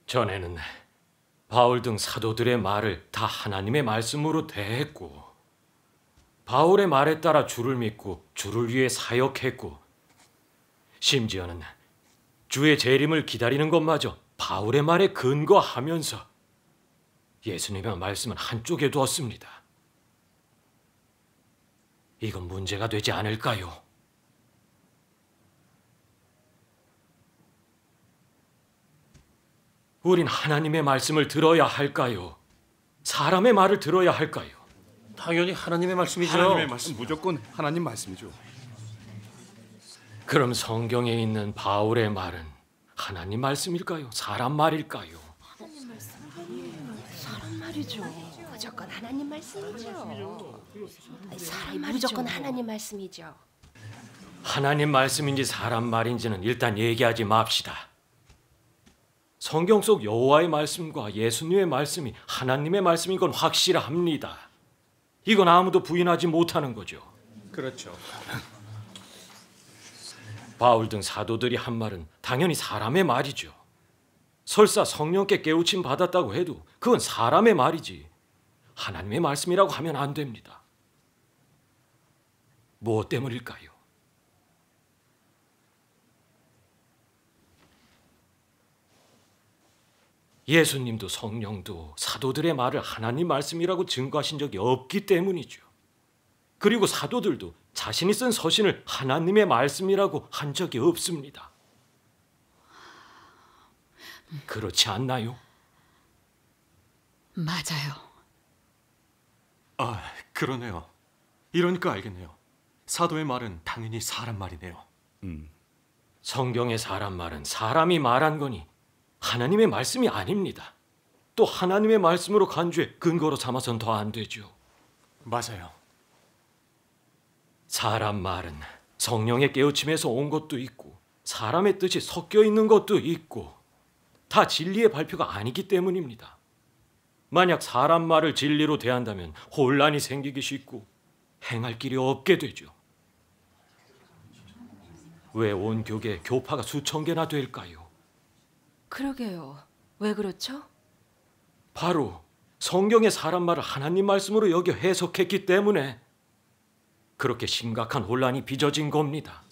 전에는 바울 등 사도들의 말을 다 하나님의 말씀으로 대했고 바울의 말에 따라 주를 믿고 주를 위해 사역했고 심지어는 주의 재림을 기다리는 것마저 바울의 말에 근거하면서 예수님의 말씀은 한쪽에 두었습니다. 이건 문제가 되지 않을까요? 우린 하나님의 말씀을 들어야 할까요? 사람의 말을 들어야 할까요? 당연히 하나님의 말씀이죠. 하나님의 말씀 무조건 하나님 말씀이죠. 그럼 성경에 있는 바울의 말은 하나님 말씀일까요? 사람 말일까요? 사람 말이죠. 무조건 하나님 말씀이죠. 사람 말이죠. 무조건 하나님 말씀이죠. 하나님 말씀인지 사람 말인지는 일단 얘기하지 맙시다. 성경 속 여호와의 말씀과 예수님의 말씀이 하나님의 말씀인 건 확실합니다. 이건 아무도 부인하지 못하는 거죠. 그렇죠. 바울 등 사도들이 한 말은 당연히 사람의 말이죠. 설사 성령께 깨우침 받았다고 해도 그건 사람의 말이지 하나님의 말씀이라고 하면 안 됩니다. 무엇 때문일까요? 예수님도 성령도 사도들의 말을 하나님 말씀이라고 증거하신 적이 없기 때문이죠. 그리고 사도들도 자신이 쓴 서신을 하나님의 말씀이라고 한 적이 없습니다. 그렇지 않나요? 맞아요. 아, 그러네요. 이러니까 알겠네요. 사도의 말은 당연히 사람 말이네요. 성경의 사람 말은 사람이 말한 거니 하나님의 말씀이 아닙니다. 또 하나님의 말씀으로 간주해 근거로 삼아선 더 안 되죠. 맞아요. 사람 말은 성령의 깨우침에서 온 것도 있고 사람의 뜻이 섞여 있는 것도 있고 다 진리의 발표가 아니기 때문입니다. 만약 사람 말을 진리로 대한다면 혼란이 생기기 쉽고 행할 길이 없게 되죠. 왜 온 교계에 교파가 수천 개나 될까요? 그러게요. 왜 그렇죠? 바로 성경의 사람 말을 하나님 말씀으로 여겨 해석했기 때문에 그렇게 심각한 혼란이 빚어진 겁니다.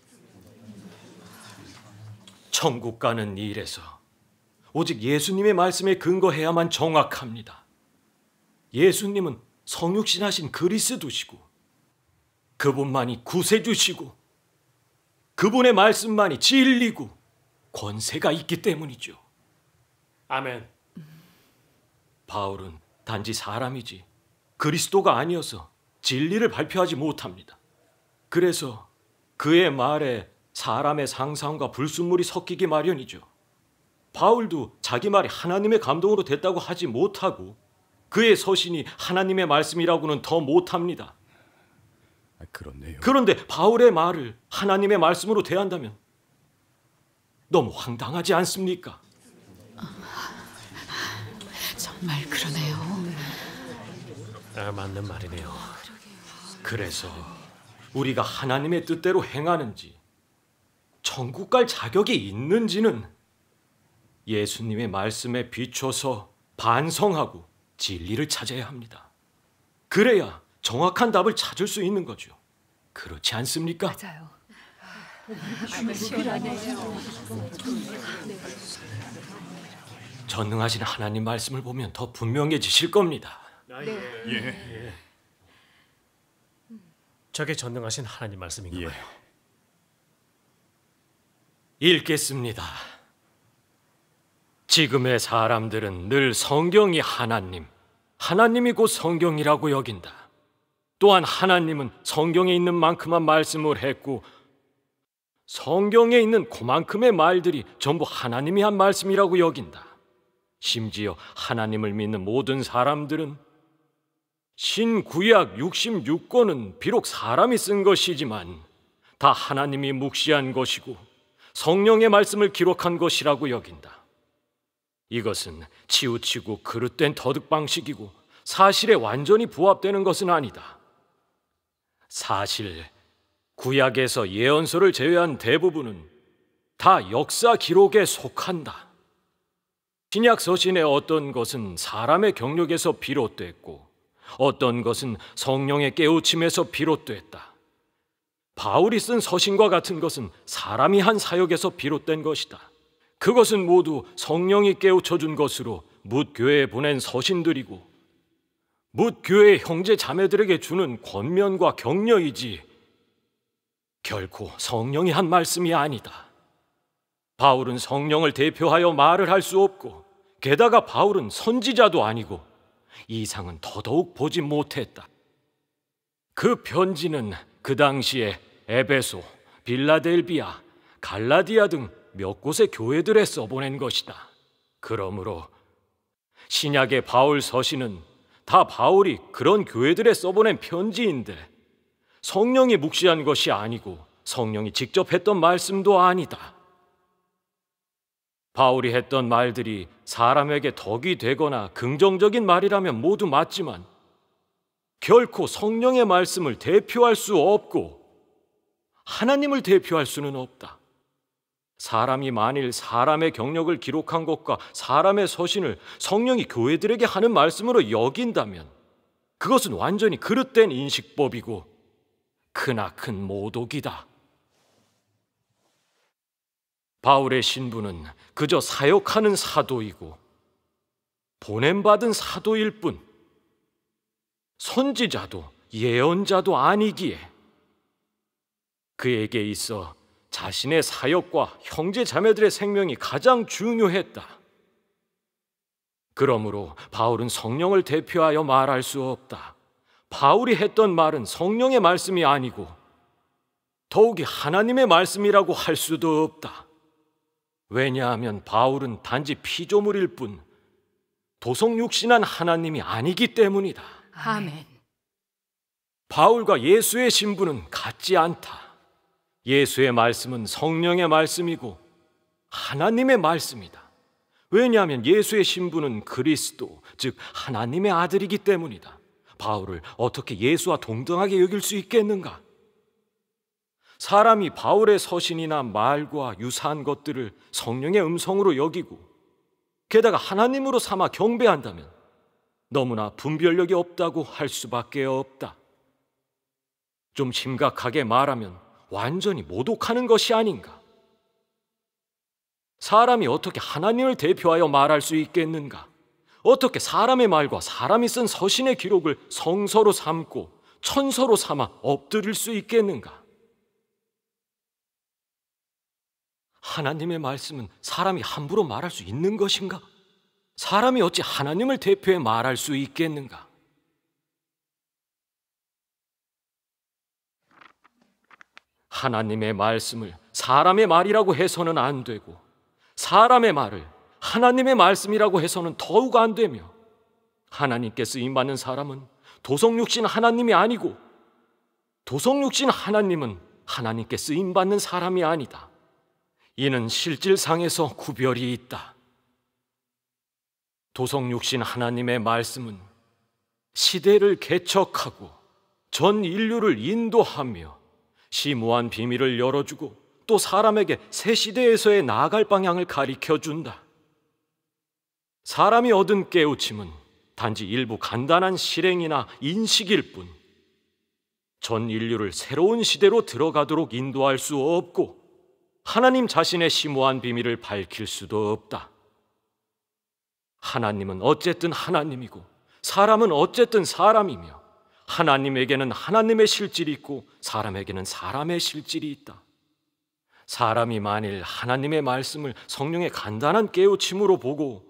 천국 가는 일에서 오직 예수님의 말씀에 근거해야만 정확합니다. 예수님은 성육신하신 그리스도시고 그분만이 구세주시고 그분의 말씀만이 진리고 권세가 있기 때문이죠. 아멘. 바울은 단지 사람이지 그리스도가 아니어서 진리를 발표하지 못합니다. 그래서 그의 말에 사람의 상상과 불순물이 섞이기 마련이죠. 바울도 자기 말이 하나님의 감동으로 됐다고 하지 못하고 그의 서신이 하나님의 말씀이라고는 더 못합니다. 그렇네요. 그런데 바울의 말을 하나님의 말씀으로 대한다면 너무 황당하지 않습니까? 정말 그러네요. 맞는 말이네요. 그래서 우리가 하나님의 뜻대로 행하는지 천국 갈 자격이 있는지는 예수님의 말씀에 비춰서 반성하고 진리를 찾아야 합니다. 그래야 정확한 답을 찾을 수 있는 거죠. 그렇지 않습니까? 맞아요. 전능하신 하나님 말씀을 보면 더 분명해지실 겁니다. 예. 저게 전능하신 하나님 말씀인가요? 읽겠습니다. 지금의 사람들은 늘 성경이 하나님, 하나님이 곧 성경이라고 여긴다. 또한 하나님은 성경에 있는 만큼만 말씀을 했고 성경에 있는 그만큼의 말들이 전부 하나님이 한 말씀이라고 여긴다. 심지어 하나님을 믿는 모든 사람들은 신구약 66권은 비록 사람이 쓴 것이지만 다 하나님이 묵시한 것이고 성령의 말씀을 기록한 것이라고 여긴다. 이것은 치우치고 그릇된 터득 방식이고 사실에 완전히 부합되는 것은 아니다. 사실 구약에서 예언서를 제외한 대부분은 다 역사 기록에 속한다. 신약 서신의 어떤 것은 사람의 경력에서 비롯됐고 어떤 것은 성령의 깨우침에서 비롯됐다. 바울이 쓴 서신과 같은 것은 사람이 한 사역에서 비롯된 것이다. 그것은 모두 성령이 깨우쳐 준 것으로 뭇 교회에 보낸 서신들이고 뭇 교회의 형제 자매들에게 주는 권면과 격려이지 결코 성령이 한 말씀이 아니다. 바울은 성령을 대표하여 말을 할 수 없고 게다가 바울은 선지자도 아니고 이상은 더더욱 보지 못했다. 그 편지는 그 당시에 에베소, 빌라델비아, 갈라디아 등 몇 곳의 교회들에 써보낸 것이다. 그러므로 신약의 바울 서신은 다 바울이 그런 교회들에 써보낸 편지인데 성령이 묵시한 것이 아니고 성령이 직접 했던 말씀도 아니다. 바울이 했던 말들이 사람에게 덕이 되거나 긍정적인 말이라면 모두 맞지만 결코 성령의 말씀을 대표할 수 없고 하나님을 대표할 수는 없다. 사람이 만일 사람의 경력을 기록한 것과 사람의 서신을 성령이 교회들에게 하는 말씀으로 여긴다면 그것은 완전히 그릇된 인식법이고 크나큰 모독이다. 바울의 신분은 그저 사역하는 사도이고 보냄받은 사도일 뿐 선지자도 예언자도 아니기에 그에게 있어 자신의 사역과 형제 자매들의 생명이 가장 중요했다. 그러므로 바울은 성령을 대표하여 말할 수 없다. 바울이 했던 말은 성령의 말씀이 아니고 더욱이 하나님의 말씀이라고 할 수도 없다. 왜냐하면 바울은 단지 피조물일 뿐 도성육신한 하나님이 아니기 때문이다. 아멘. 바울과 예수의 신분은 같지 않다. 예수의 말씀은 성령의 말씀이고 하나님의 말씀이다. 왜냐하면 예수의 신분은 그리스도, 즉 하나님의 아들이기 때문이다. 바울을 어떻게 예수와 동등하게 여길 수 있겠는가? 사람이 바울의 서신이나 말과 유사한 것들을 성령의 음성으로 여기고 게다가 하나님으로 삼아 경배한다면 너무나 분별력이 없다고 할 수밖에 없다. 좀 심각하게 말하면 완전히 모독하는 것이 아닌가? 사람이 어떻게 하나님을 대표하여 말할 수 있겠는가? 어떻게 사람의 말과 사람이 쓴 서신의 기록을 성서로 삼고 천서로 삼아 엎드릴 수 있겠는가? 하나님의 말씀은 사람이 함부로 말할 수 있는 것인가? 사람이 어찌 하나님을 대표해 말할 수 있겠는가? 하나님의 말씀을 사람의 말이라고 해서는 안 되고 사람의 말을 하나님의 말씀이라고 해서는 더욱 안 되며 하나님께 쓰임받는 사람은 도성육신 하나님이 아니고 도성육신 하나님은 하나님께 쓰임받는 사람이 아니다. 이는 실질상에서 구별이 있다. 도성육신 하나님의 말씀은 시대를 개척하고 전 인류를 인도하며 심오한 비밀을 열어주고 또 사람에게 새 시대에서의 나아갈 방향을 가리켜준다. 사람이 얻은 깨우침은 단지 일부 간단한 실행이나 인식일 뿐 전 인류를 새로운 시대로 들어가도록 인도할 수 없고 하나님 자신의 심오한 비밀을 밝힐 수도 없다. 하나님은 어쨌든 하나님이고 사람은 어쨌든 사람이며 하나님에게는 하나님의 실질이 있고 사람에게는 사람의 실질이 있다. 사람이 만일 하나님의 말씀을 성령의 간단한 깨우침으로 보고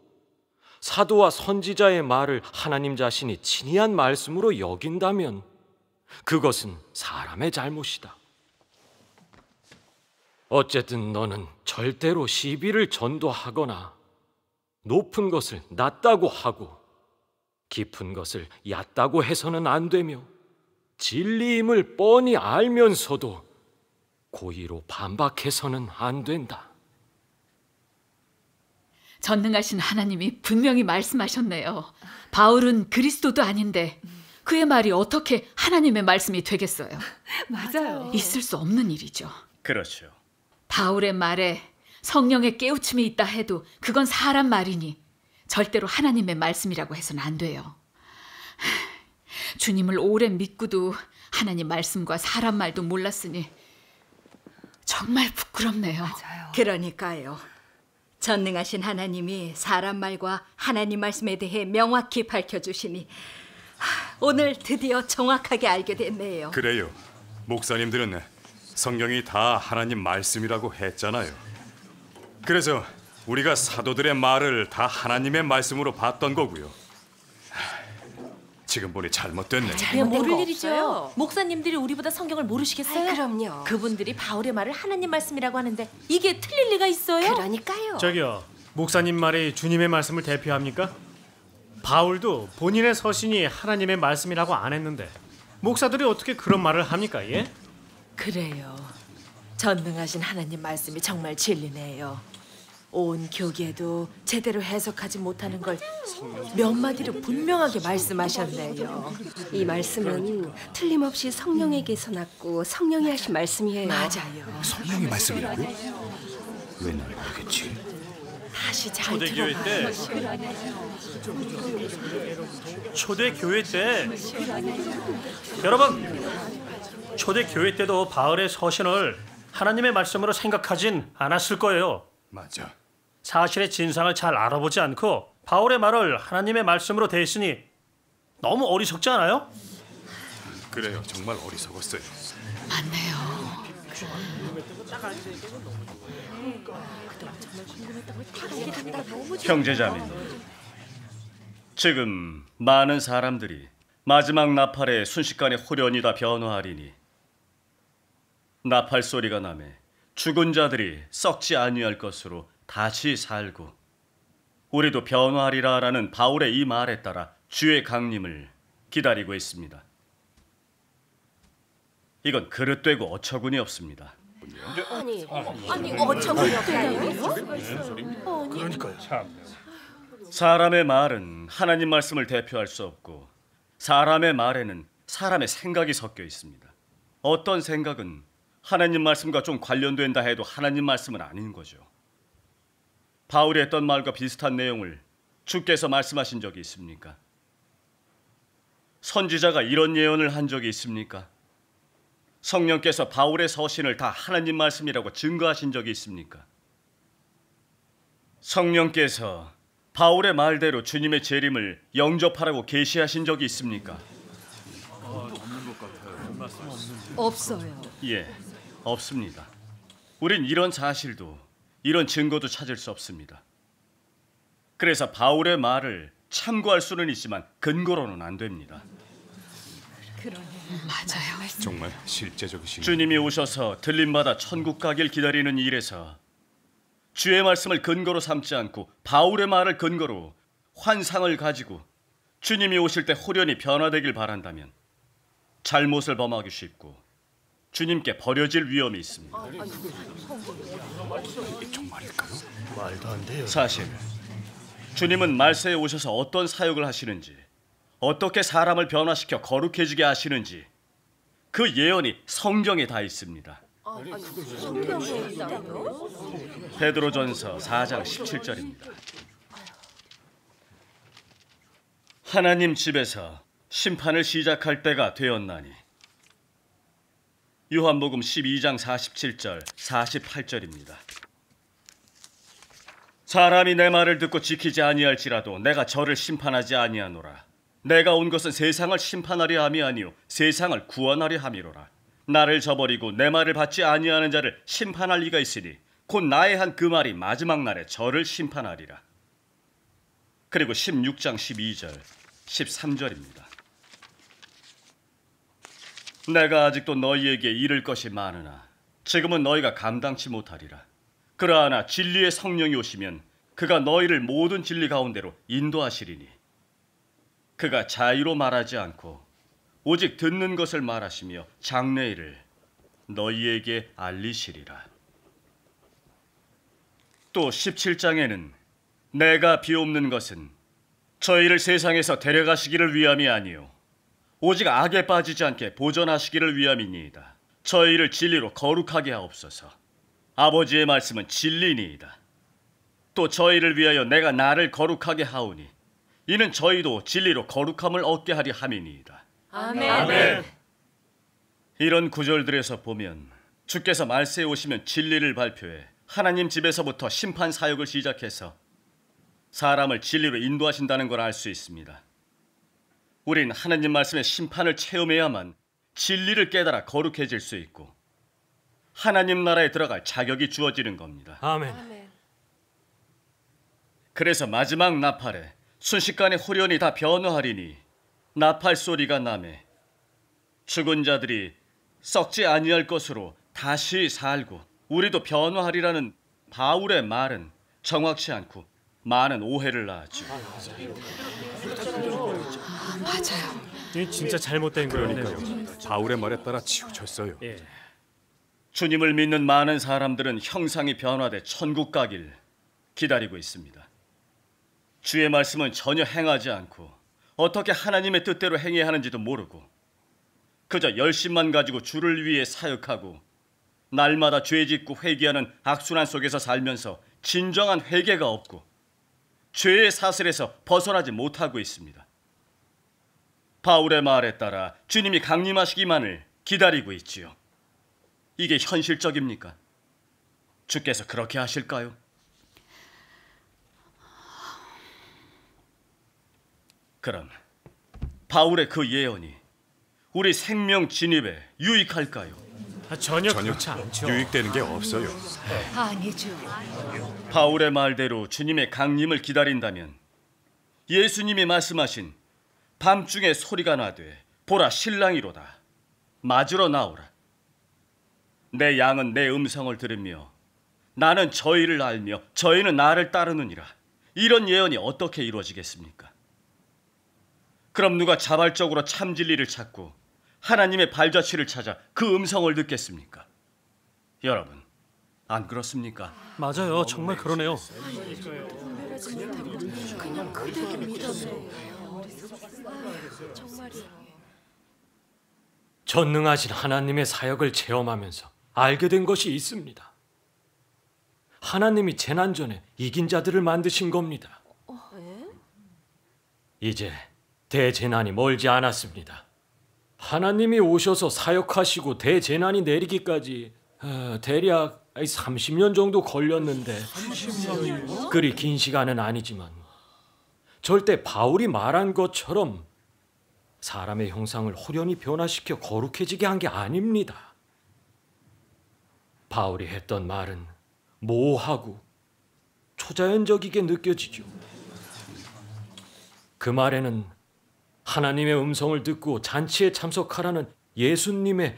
사도와 선지자의 말을 하나님 자신이 친히 한 말씀으로 여긴다면 그것은 사람의 잘못이다. 어쨌든 너는 절대로 시비를 전도하거나 높은 것을 낮다고 하고 깊은 것을 얕다고 해서는 안 되며 진리임을 뻔히 알면서도 고의로 반박해서는 안 된다. 전능하신 하나님이 분명히 말씀하셨네요. 바울은 그리스도도 아닌데 그의 말이 어떻게 하나님의 말씀이 되겠어요? 맞아요. 있을 수 없는 일이죠. 그렇죠. 바울의 말에 성령의 깨우침이 있다 해도 그건 사람 말이니 절대로 하나님의 말씀이라고 해서는 안 돼요. 주님을 오래 믿고도 하나님 말씀과 사람 말도 몰랐으니 정말 부끄럽네요. 맞아요. 그러니까요. 전능하신 하나님이 사람 말과 하나님 말씀에 대해 명확히 밝혀주시니 오늘 드디어 정확하게 알게 됐네요. 그래요. 목사님들은 성경이 다 하나님 말씀이라고 했잖아요. 그래서 우리가 사도들의 말을 다 하나님의 말씀으로 봤던 거고요. 지금 보니 잘못됐네. 그게 모를 일이죠. 목사님들이 우리보다 성경을 모르시겠어요? 아이, 그럼요. 그분들이 바울의 말을 하나님 말씀이라고 하는데 이게 틀릴 리가 있어요? 그러니까요. 저기요, 목사님 말이 주님의 말씀을 대표합니까? 바울도 본인의 서신이 하나님의 말씀이라고 안 했는데 목사들이 어떻게 그런 말을 합니까? 예? 그래요. 전능하신 하나님 말씀이 정말 진리네요. 온 교계도 제대로 해석하지 못하는 걸 몇 마디로 분명하게 말씀하셨네요. 이 말씀은 틀림없이 성령에게서 났고 성령이 하신 말씀이에요. 맞아요. 성령의 말씀이라고요? 왜 날 모르겠지? 다시 잘 초대교회 들어봐. 때 초대교회 때 여러분, 초대교회 때도 바울의 서신을 하나님의 말씀으로 생각하진 않았을 거예요. 맞아. 사실의 진상을 잘 알아보지 않고 바울의 말을 하나님의 말씀으로 대했으니 너무 어리석지 않아요? 그래요. 정말 어리석었어요. 맞네요. 형제자매, 지금 많은 사람들이 마지막 나팔에 순식간에 홀연히 다 변화하리니 나팔 소리가 나매 죽은 자들이 썩지 아니할 것으로 다시 살고 우리도 변화하리라라는 바울의 이 말에 따라 주의 강림을 기다리고 있습니다. 이건 그릇되고 어처구니 없습니다. 아니 어처구니 없다고요? 그러니까요. 사람의 말은 하나님 말씀을 대표할 수 없고 사람의 말에는 사람의 생각이 섞여 있습니다. 어떤 생각은 하나님 말씀과 좀 관련된다 해도 하나님 말씀은 아닌 거죠. 바울이 했던 말과 비슷한 내용을 주께서 말씀하신 적이 있습니까? 선지자가 이런 예언을 한 적이 있습니까? 성령께서 바울의 서신을 다 하나님 말씀이라고 증거하신 적이 있습니까? 성령께서 바울의 말대로 주님의 재림을 영접하라고 계시하신 적이 있습니까? 없어요. 예, 없습니다. 우린 이런 사실도 이런 증거도 찾을 수 없습니다. 그래서 바울의 말을 참고할 수는 있지만 근거로는 안 됩니다. 맞아요. 정말 실제적이신. 주님이 오셔서 들림받아 천국 가길 기다리는 일에서 주의 말씀을 근거로 삼지 않고 바울의 말을 근거로 환상을 가지고 주님이 오실 때 홀연히 변화되길 바란다면 잘못을 범하기 쉽고 주님께 버려질 위험이 있습니다. 정말일까요? 말도 안 돼요. 사실 주님은 말세에 오셔서 어떤 사역을 하시는지, 어떻게 사람을 변화시켜 거룩해지게 하시는지 그 예언이 성경에 다 있습니다. 베드로전서 4장 17절입니다. 하나님 집에서 심판을 시작할 때가 되었나니. 요한복음 12장 47절 48절입니다. 사람이 내 말을 듣고 지키지 아니할지라도 내가 저를 심판하지 아니하노라. 내가 온 것은 세상을 심판하려 함이 아니요 세상을 구원하려 함이로라. 나를 저버리고 내 말을 받지 아니하는 자를 심판할 리가 있으니 곧 나의 한 그 말이 마지막 날에 저를 심판하리라. 그리고 16장 12절 13절입니다. 내가 아직도 너희에게 이를 것이 많으나 지금은 너희가 감당치 못하리라. 그러하나 진리의 성령이 오시면 그가 너희를 모든 진리 가운데로 인도하시리니 그가 자의로 말하지 않고 오직 듣는 것을 말하시며 장래일을 너희에게 알리시리라. 또 17장에는 내가 비옵는 것은 저희를 세상에서 데려가시기를 위함이 아니요 오직 악에 빠지지 않게 보존하시기를 위함이니이다. 저희를 진리로 거룩하게 하옵소서. 아버지의 말씀은 진리니이다. 또 저희를 위하여 내가 나를 거룩하게 하오니 이는 저희도 진리로 거룩함을 얻게 하려 함이니이다. 아멘. 아멘. 이런 구절들에서 보면 주께서 말세에 오시면 진리를 발표해 하나님 집에서부터 심판 사역을 시작해서 사람을 진리로 인도하신다는 걸 알 수 있습니다. 우린 하나님 말씀의 심판을 체험해야만 진리를 깨달아 거룩해질 수 있고 하나님 나라에 들어갈 자격이 주어지는 겁니다. 아멘. 그래서 마지막 나팔에 순식간에 홀연히 다 변화하리니 나팔 소리가 나매 죽은 자들이 썩지 아니할 것으로 다시 살고 우리도 변화하리라는 바울의 말은 정확치 않고 많은 오해를 낳았죠. 맞아요. 이 진짜 잘못된 거예요. 바울의 말에 따라 치우쳤어요. 예. 주님을 믿는 많은 사람들은 형상이 변화돼 천국 가길 기다리고 있습니다. 주의 말씀은 전혀 행하지 않고 어떻게 하나님의 뜻대로 행해야 하는지도 모르고 그저 열심만 가지고 주를 위해 사역하고 날마다 죄짓고 회개하는 악순환 속에서 살면서 진정한 회개가 없고 죄의 사슬에서 벗어나지 못하고 있습니다. 바울의 말에 따라 주님이 강림하시기만을 기다리고 있지요. 이게 현실적입니까? 주께서 그렇게 하실까요? 그럼 바울의 그 예언이 우리 생명 진입에 유익할까요? 전혀 그렇지 않죠. 유익되는 게 없어요. 아니죠. 바울의 말대로 주님의 강림을 기다린다면 예수님이 말씀하신 밤중에 소리가 나되 보라 신랑이로다 맞으러 나오라. 내 양은 내 음성을 들으며 나는 저희를 알며 저희는 나를 따르느니라. 이런 예언이 어떻게 이루어지겠습니까? 그럼 누가 자발적으로 참 진리를 찾고 하나님의 발자취를 찾아 그 음성을 듣겠습니까? 여러분, 안 그렇습니까? 맞아요. 정말 그러네요. 그냥 그대로 믿었네. 전능하신 하나님의 사역을 체험하면서 알게 된 것이 있습니다. 하나님이 재난 전에 이긴 자들을 만드신 겁니다. 이제 대재난이 멀지 않았습니다. 하나님이 오셔서 사역하시고 대재난이 내리기까지 대략 30년 정도 걸렸는데 그리 긴 시간은 아니지만 절대 바울이 말한 것처럼 사람의 형상을 호련히 변화시켜 거룩해지게 한 게 아닙니다. 바울이 했던 말은 모호하고 초자연적이게 느껴지죠. 그 말에는 하나님의 음성을 듣고 잔치에 참석하라는 예수님의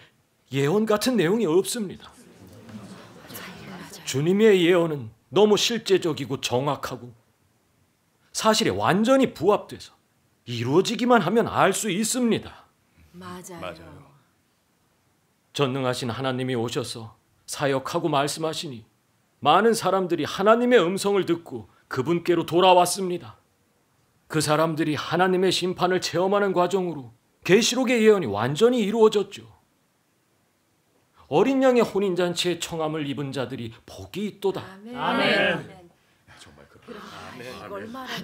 예언 같은 내용이 없습니다. 주님의 예언은 너무 실제적이고 정확하고 사실에 완전히 부합돼서 이루어지기만 하면 알 수 있습니다. 맞아요. 전능하신 하나님이 오셔서 사역하고 말씀하시니 많은 사람들이 하나님의 음성을 듣고 그분께로 돌아왔습니다. 그 사람들이 하나님의 심판을 체험하는 과정으로 계시록의 예언이 완전히 이루어졌죠. 어린 양의 혼인잔치에 청함을 입은 자들이 복이 있도다. 아멘.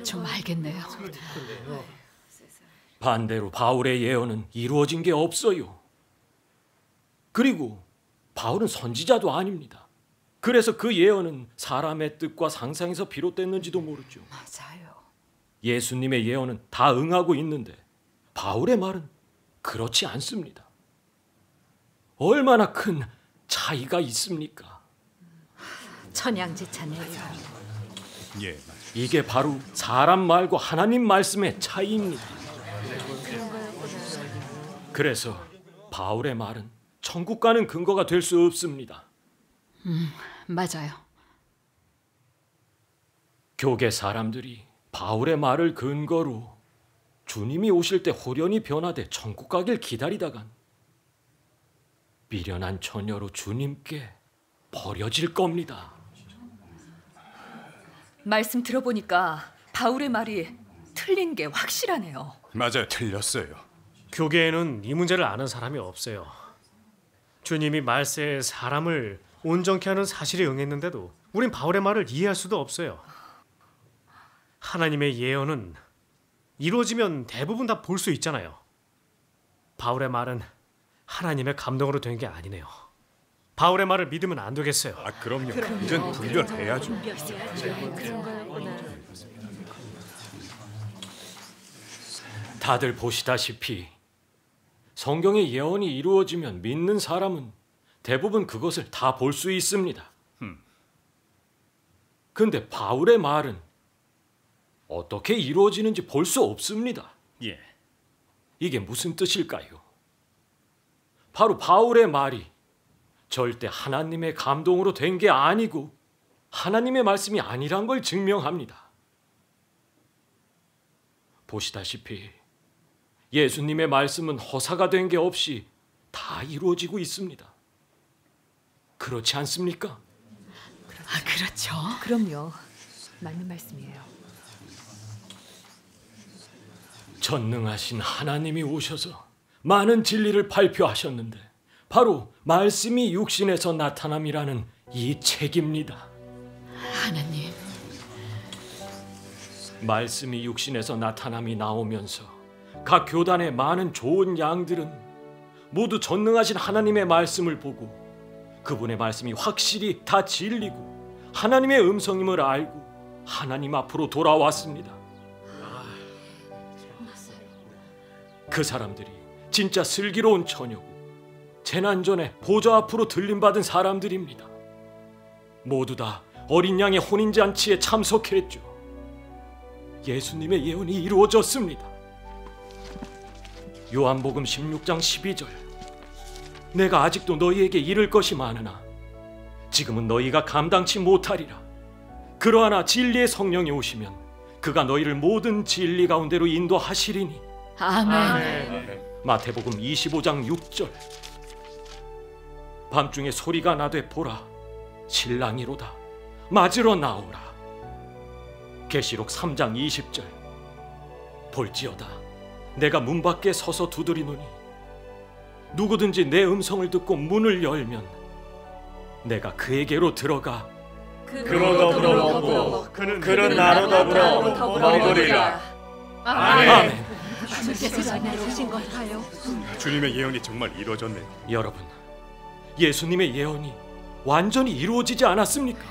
좀 알겠네요. 반대로 바울의 예언은 이루어진 게 없어요. 그리고 바울은 선지자도 아닙니다. 그래서 그 예언은 사람의 뜻과 상상에서 비롯됐는지도 모르죠. 맞아요. 예수님의 예언은 다 응하고 있는데 바울의 말은 그렇지 않습니다. 얼마나 큰 차이가 있습니까? 천양지차네요. 예. 이게 바로 사람 말과 하나님 말씀의 차이입니다. 그래서 바울의 말은 천국 가는 근거가 될 수 없습니다. 맞아요. 교계 사람들이 바울의 말을 근거로 주님이 오실 때 호련히 변화돼 천국 가길 기다리다간 미련한 처녀로 주님께 버려질 겁니다. 말씀 들어보니까 바울의 말이 틀린 게 확실하네요. 맞아요. 틀렸어요. 교계에는 이 문제를 아는 사람이 없어요. 주님이 말세에 사람을 온전케 하는 사실에 응했는데도 우린 바울의 말을 이해할 수도 없어요. 하나님의 예언은 이루어지면 대부분 다 볼 수 있잖아요. 바울의 말은 하나님의 감동으로 된 게 아니네요. 바울의 말을 믿으면 안 되겠어요. 그럼요. 이젠 분별해야죠. 다들 보시다시피 성경의 예언이 이루어지면 믿는 사람은 대부분 그것을 다 볼 수 있습니다. 근데 바울의 말은 어떻게 이루어지는지 볼 수 없습니다. 예. 이게 무슨 뜻일까요? 바로 바울의 말이 절대 하나님의 감동으로 된 게 아니고 하나님의 말씀이 아니란 걸 증명합니다. 보시다시피 예수님의 말씀은 허사가 된 게 없이 다 이루어지고 있습니다. 그렇지 않습니까? 그렇죠. 그럼요. 맞는 말씀이에요. 전능하신 하나님이 오셔서 많은 진리를 발표하셨는데 바로 말씀이 육신에서 나타남이라는 이 책입니다. 하나님, 말씀이 육신에서 나타남이 나오면서 각 교단의 많은 좋은 양들은 모두 전능하신 하나님의 말씀을 보고 그분의 말씀이 확실히 다 진리고 하나님의 음성임을 알고 하나님 앞으로 돌아왔습니다. 그 사람들이 진짜 슬기로운 처녀고 재난 전에 보좌 앞으로 들림받은 사람들입니다. 모두 다 어린 양의 혼인잔치에 참석했죠. 예수님의 예언이 이루어졌습니다. 요한복음 16장 12절. 내가 아직도 너희에게 이를 것이 많으나 지금은 너희가 감당치 못하리라. 그러하나 진리의 성령이 오시면 그가 너희를 모든 진리 가운데로 인도하시리니. 아멘. 마태복음 25장 6절. 밤중에 소리가 나되 보라, 신랑이로다, 맞으러 나오라. 계시록 3장 20절. 볼지어다, 내가 문 밖에 서서 두드리노니 누구든지 내 음성을 듣고 문을 열면 내가 그에게로 들어가 그로 더불어 먹고 그는 나로 더불어 먹으리라. 아멘. 주께서 전해주신 걸까요? 주님의 예언이 정말 이루어졌네요. 여러분, 예수님의 예언이 완전히 이루어지지 않았습니까?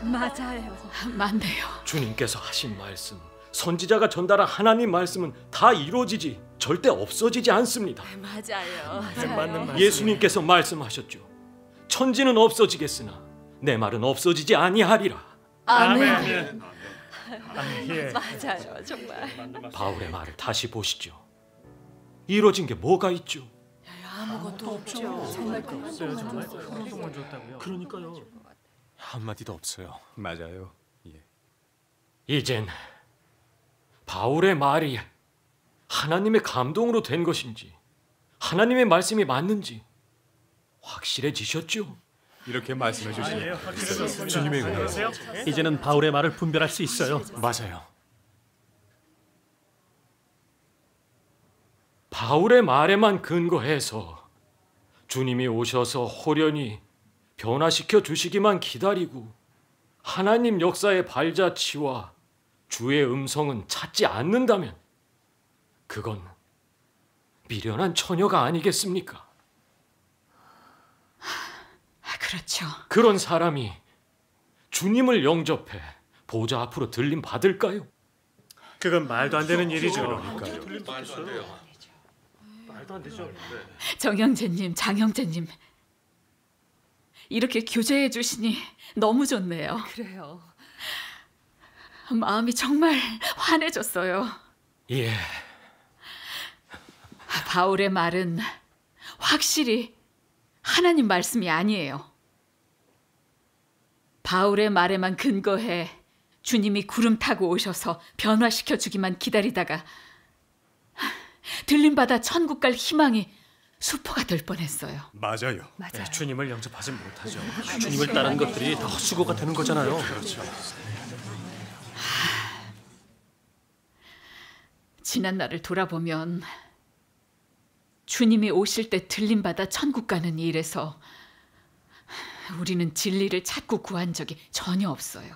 맞아요. 맞네요. 주님께서 하신 말씀, 선지자가 전달한 하나님 말씀은 다 이루어지지 절대 없어지지 않습니다. 맞아요. 예수님께서 말씀하셨죠. 천지는 없어지겠으나 내 말은 없어지지 아니하리라. 아멘. 예. 맞아요, 정말. 바울의 말을 다시 보시죠. 이루어진 게 뭐가 있죠? 아무것도 없죠. 정말 한동안 줬다고요? 그러니까요. 한마디도 없어요. 맞아요. 이젠 바울의 말이 하나님의 감동으로 된 것인지 하나님의 말씀이 맞는지 확실해지셨죠? 이렇게 말씀해 주시니 주님의 은혜요. 이제는 바울의 말을 분별할 수 있어요. 맞아요. 바울의 말에만 근거해서 주님이 오셔서 호련히 변화시켜 주시기만 기다리고 하나님 역사의 발자취와 주의 음성은 찾지 않는다면 그건 미련한 처녀가 아니겠습니까? 그렇죠. 그런 사람이 주님을 영접해 보좌 앞으로 들림 받을까요? 그건 말도 안 되는 일이죠. 말도 안 되죠. 정형제님, 장형제님, 이렇게 교제해 주시니 너무 좋네요. 그래요. 마음이 정말 환해졌어요. 예. 바울의 말은 확실히 하나님 말씀이 아니에요. 바울의 말에만 근거해 주님이 구름 타고 오셔서 변화시켜 주기만 기다리다가 들림받아 천국 갈 희망이 수포가 될 뻔했어요. 맞아요. 네, 주님을 영접하지 못하죠. 주님을 따르는 것들이 다 헛수고가 되는 거잖아요. 그렇죠. 지난 날을 돌아보면 주님이 오실 때 들림받아 천국 가는 일에서 우리는 진리를 찾고 구한 적이 전혀 없어요.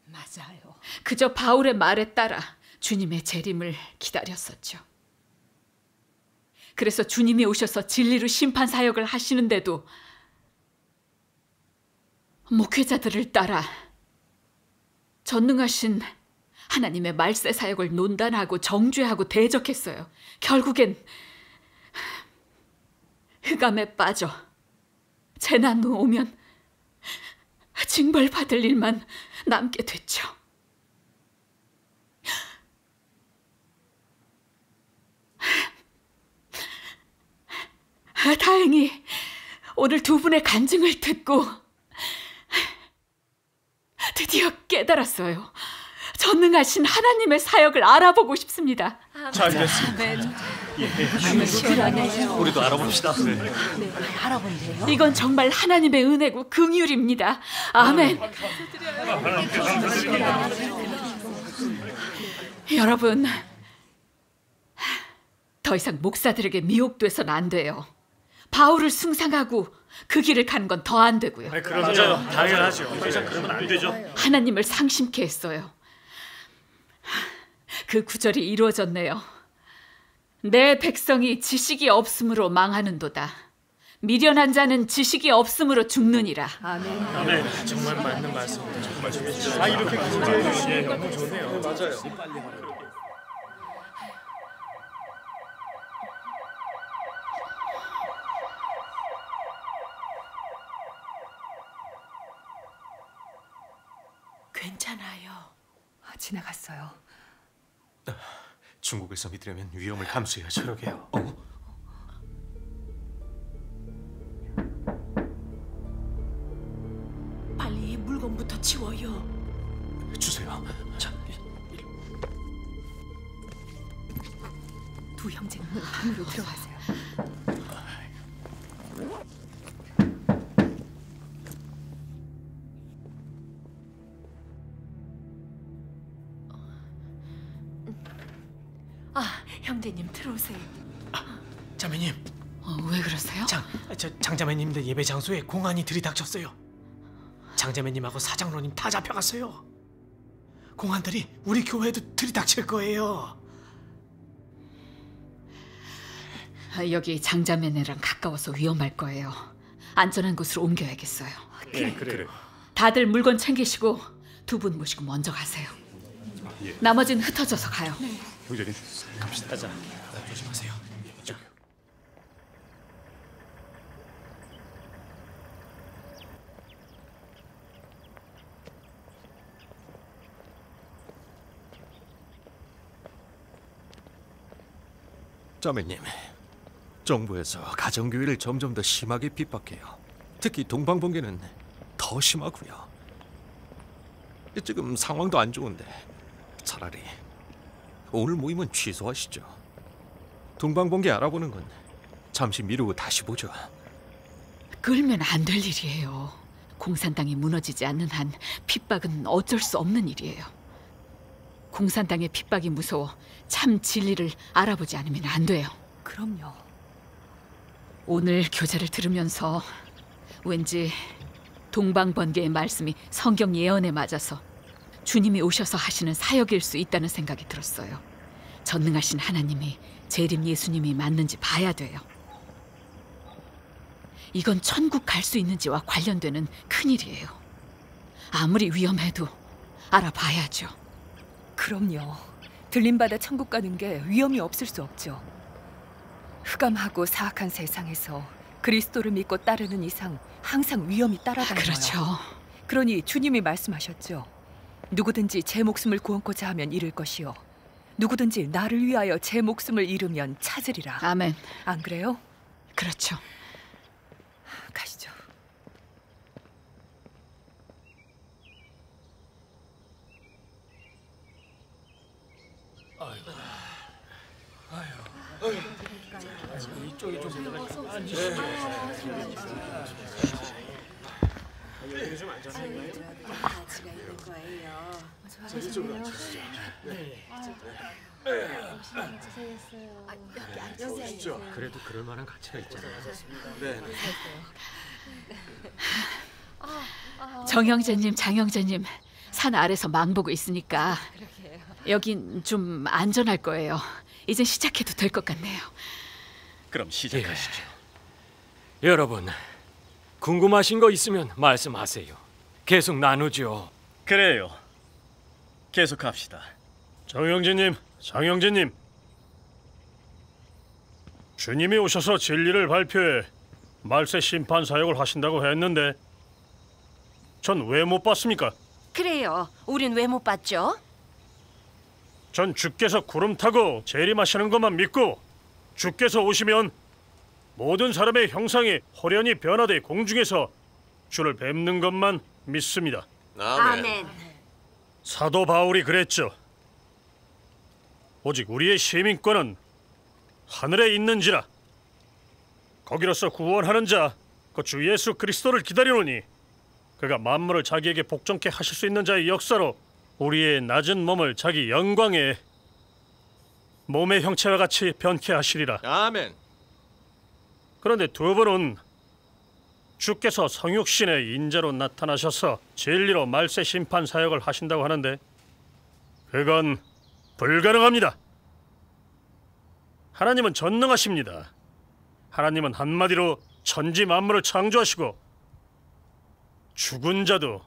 맞아요. 그저 바울의 말에 따라 주님의 재림을 기다렸었죠. 그래서 주님이 오셔서 진리로 심판 사역을 하시는데도 목회자들을 따라 전능하신 하나님의 말세 사역을 논단하고 정죄하고 대적했어요. 결국엔 흑암에 빠져 재난 오면 징벌받을 일만 남게 됐죠. 다행히 오늘 두 분의 간증을 듣고 드디어 깨달았어요. 전능하신 하나님의 사역을 알아보고 싶습니다. 잘 됐습니다. 우리도 알아봅시다. 알아본대요. 이건 정말 하나님의 은혜고 긍휼입니다. 아멘. 여러분, 더 이상 목사들에게 미혹돼서는 안 돼요. 바울을 숭상하고 그 길을 가는 건 더 안 되고요. 맞아요. 당연하죠. 더 이상 그러면 안 되죠. 하나님을 상심케 했어요. 그 구절이 이루어졌네요. 내 백성이 지식이 없으므로 망하는도다. 미련한 자는 지식이 없으므로 죽느니라. 아멘. 네, 정말 맞는 말씀입니다. 정말 좋으시죠. 이렇게 구제해 주시니 너무 좋네요. 맞아요. 괜찮아요. 지나갔어요. 중국에서 믿으려면 위험을 감수해야죠. 그러게요. 빨리 물건부터 치워요. 주세요. 자, 두 형제는 방으로 들어가세요. 형제님 들어오세요. 자매님, 왜 그러세요? 장자매님들 예배 장소에 공안이 들이닥쳤어요. 장자매님하고 사장로님 다 잡혀갔어요. 공안들이 우리 교회에도 들이닥칠 거예요. 여기 장자매네랑 가까워서 위험할 거예요. 안전한 곳으로 옮겨야겠어요. 그래. 다들 물건 챙기시고 두 분 모시고 먼저 가세요. 나머지는 흩어져서 가요. 형제님, 갑시다. 가자. 조심하세요. 자매님, 정부에서 가정교회를 점점 더 심하게 핍박해요. 특히 동방번개는 더 심하고요. 지금 상황도 안 좋은데 차라리 오늘 모임은 취소하시죠. 동방번개 알아보는 건 잠시 미루고 다시 보죠. 끌면 안 될 일이에요. 공산당이 무너지지 않는 한 핍박은 어쩔 수 없는 일이에요. 공산당의 핍박이 무서워 참 진리를 알아보지 않으면 안 돼요. 그럼요. 오늘 교재를 들으면서 왠지 동방번개의 말씀이 성경 예언에 맞아서 주님이 오셔서 하시는 사역일 수 있다는 생각이 들었어요. 전능하신 하나님이 재림 예수님이 맞는지 봐야 돼요. 이건 천국 갈 수 있는지와 관련되는 큰일이에요. 아무리 위험해도 알아봐야죠. 그럼요. 들림받아 천국 가는 게 위험이 없을 수 없죠. 흑암하고 사악한 세상에서 그리스도를 믿고 따르는 이상 항상 위험이 따라다녀요. 그렇죠. 그러니 주님이 말씀하셨죠. 누구든지 제 목숨을 구원코자 하면 잃을 것이요 누구든지 나를 위하여 제 목숨을 잃으면 찾으리라. 아멘. 안 그래요? 그렇죠. 가시죠. 이쪽이 좀 좀 안전한가요? 가치가 있는 거예요. 그래도 그럴 만한 가치가 있잖아요. 정형제님, 장형제님 산 아래서 망보고 있으니까 여긴 좀 안전할 거예요. 이제 시작해도 될 것 같네요. 그럼 시작하시죠. 여러분, 궁금하신 거 있으면 말씀하세요. 계속 나누죠. 그래요. 계속합시다. 정형제님, 장형제님. 주님이 오셔서 진리를 발표해 말세 심판 사역을 하신다고 했는데 전 왜 못 봤습니까? 그래요. 우린 왜 못 봤죠? 전 주께서 구름 타고 재림하시는 것만 믿고 주께서 오시면 모든 사람의 형상이 호련히 변화돼 공중에서 주를 뵙는 것만 믿습니다. 아멘. 사도 바울이 그랬죠. 오직 우리의 시민권은 하늘에 있는지라. 거기로서 구원하는 자, 그 주 예수 그리스도를 기다리노니 그가 만물을 자기에게 복종케 하실 수 있는 자의 역사로 우리의 낮은 몸을 자기 영광의 몸의 형체와 같이 변케 하시리라. 아멘. 그런데 두 분은 주께서 성육신의 인자로 나타나셔서 진리로 말세 심판 사역을 하신다고 하는데 그건 불가능합니다. 하나님은 전능하십니다. 하나님은 한마디로 천지 만물을 창조하시고 죽은 자도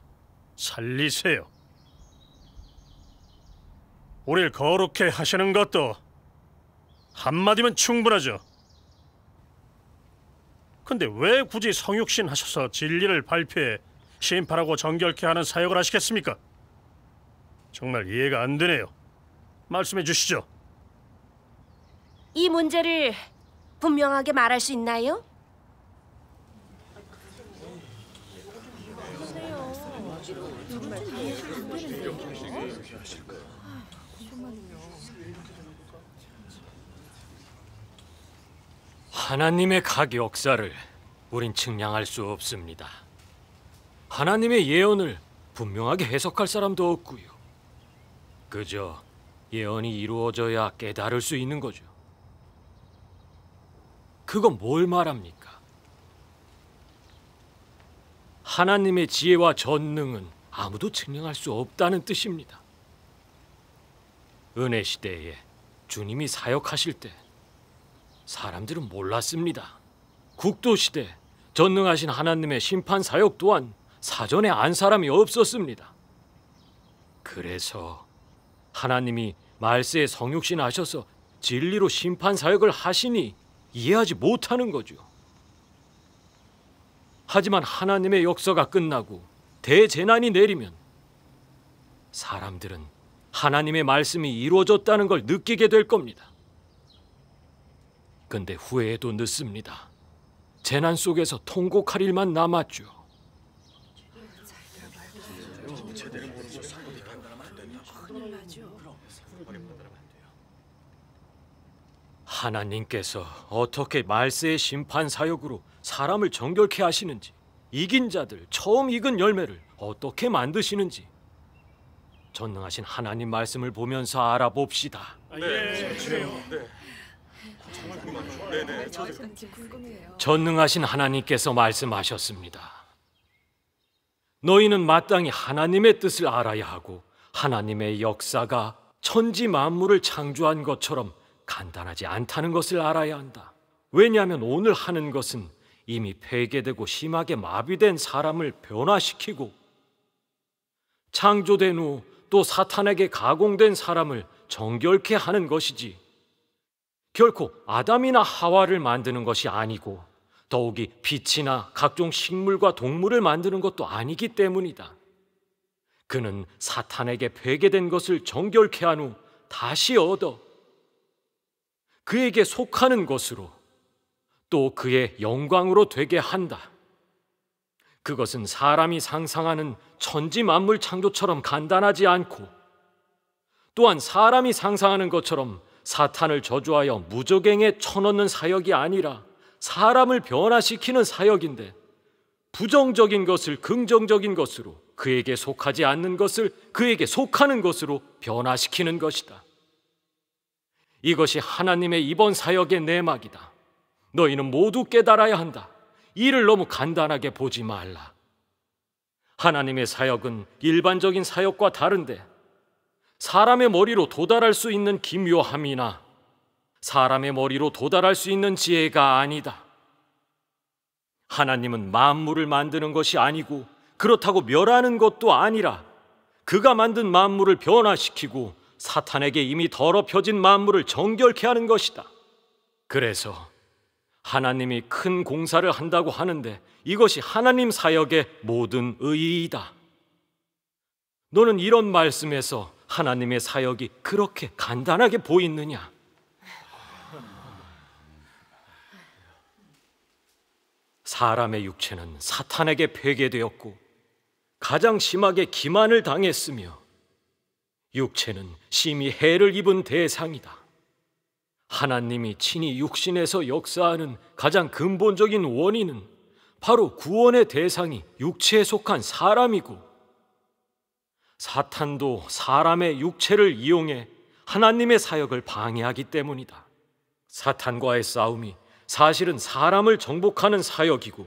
살리세요. 우리를 거룩해 하시는 것도 한마디면 충분하죠. 근데 왜 굳이 성육신 하셔서 진리를 발표해 심판하고 정결케 하는 사역을 하시겠습니까? 정말 이해가 안 되네요. 말씀해 주시죠. 이 문제를 분명하게 말할 수 있나요? 하나님의 각 역사를 우린 측량할 수 없습니다. 하나님의 예언을 분명하게 해석할 사람도 없고요. 그저 예언이 이루어져야 깨달을 수 있는 거죠. 그건 뭘 말합니까? 하나님의 지혜와 전능은 아무도 측량할 수 없다는 뜻입니다. 은혜 시대에 주님이 사역하실 때 사람들은 몰랐습니다. 국도 시대 전능하신 하나님의 심판 사역 또한 사전에 안 사람이 없었습니다. 그래서 하나님이 말세에 성육신 하셔서 진리로 심판 사역을 하시니 이해하지 못하는 거죠. 하지만 하나님의 역사가 끝나고 대재난이 내리면 사람들은 하나님의 말씀이 이루어졌다는 걸 느끼게 될 겁니다. 근데 후회해도 늦습니다. 재난 속에서 통곡할 일만 남았죠. 하나님께서 어떻게 말세의 심판 사역으로 사람을 정결케 하시는지, 이긴 자들, 처음 익은 열매를 어떻게 만드시는지 전능하신 하나님 말씀을 보면서 알아봅시다. 전능하신 하나님께서 말씀하셨습니다. 너희는 마땅히 하나님의 뜻을 알아야 하고 하나님의 역사가 천지 만물을 창조한 것처럼 간단하지 않다는 것을 알아야 한다. 왜냐하면 오늘 하는 것은 이미 폐괴되고 심하게 마비된 사람을 변화시키고 창조된 후 또 사탄에게 가공된 사람을 정결케 하는 것이지 결코 아담이나 하와를 만드는 것이 아니고 더욱이 빛이나 각종 식물과 동물을 만드는 것도 아니기 때문이다. 그는 사탄에게 폐괴된 것을 정결케 한 후 다시 얻어 그에게 속하는 것으로 또 그의 영광으로 되게 한다. 그것은 사람이 상상하는 천지 만물 창조처럼 간단하지 않고 또한 사람이 상상하는 것처럼 사탄을 저주하여 무적행에 쳐넣는 사역이 아니라 사람을 변화시키는 사역인데 부정적인 것을 긍정적인 것으로 그에게 속하지 않는 것을 그에게 속하는 것으로 변화시키는 것이다. 이것이 하나님의 이번 사역의 내막이다. 너희는 모두 깨달아야 한다. 이를 너무 간단하게 보지 말라. 하나님의 사역은 일반적인 사역과 다른데 사람의 머리로 도달할 수 있는 기묘함이나 사람의 머리로 도달할 수 있는 지혜가 아니다. 하나님은 만물을 만드는 것이 아니고 그렇다고 멸하는 것도 아니라 그가 만든 만물을 변화시키고 사탄에게 이미 더럽혀진 만물을 정결케 하는 것이다. 그래서 하나님이 큰 공사를 한다고 하는데 이것이 하나님 사역의 모든 의의이다. 너는 이런 말씀에서 하나님의 사역이 그렇게 간단하게 보이느냐? 사람의 육체는 사탄에게 폐괴되었고 가장 심하게 기만을 당했으며 육체는 심히 해를 입은 대상이다. 하나님이 친히 육신에서 역사하는 가장 근본적인 원인은 바로 구원의 대상이 육체에 속한 사람이고 사탄도 사람의 육체를 이용해 하나님의 사역을 방해하기 때문이다. 사탄과의 싸움이 사실은 사람을 정복하는 사역이고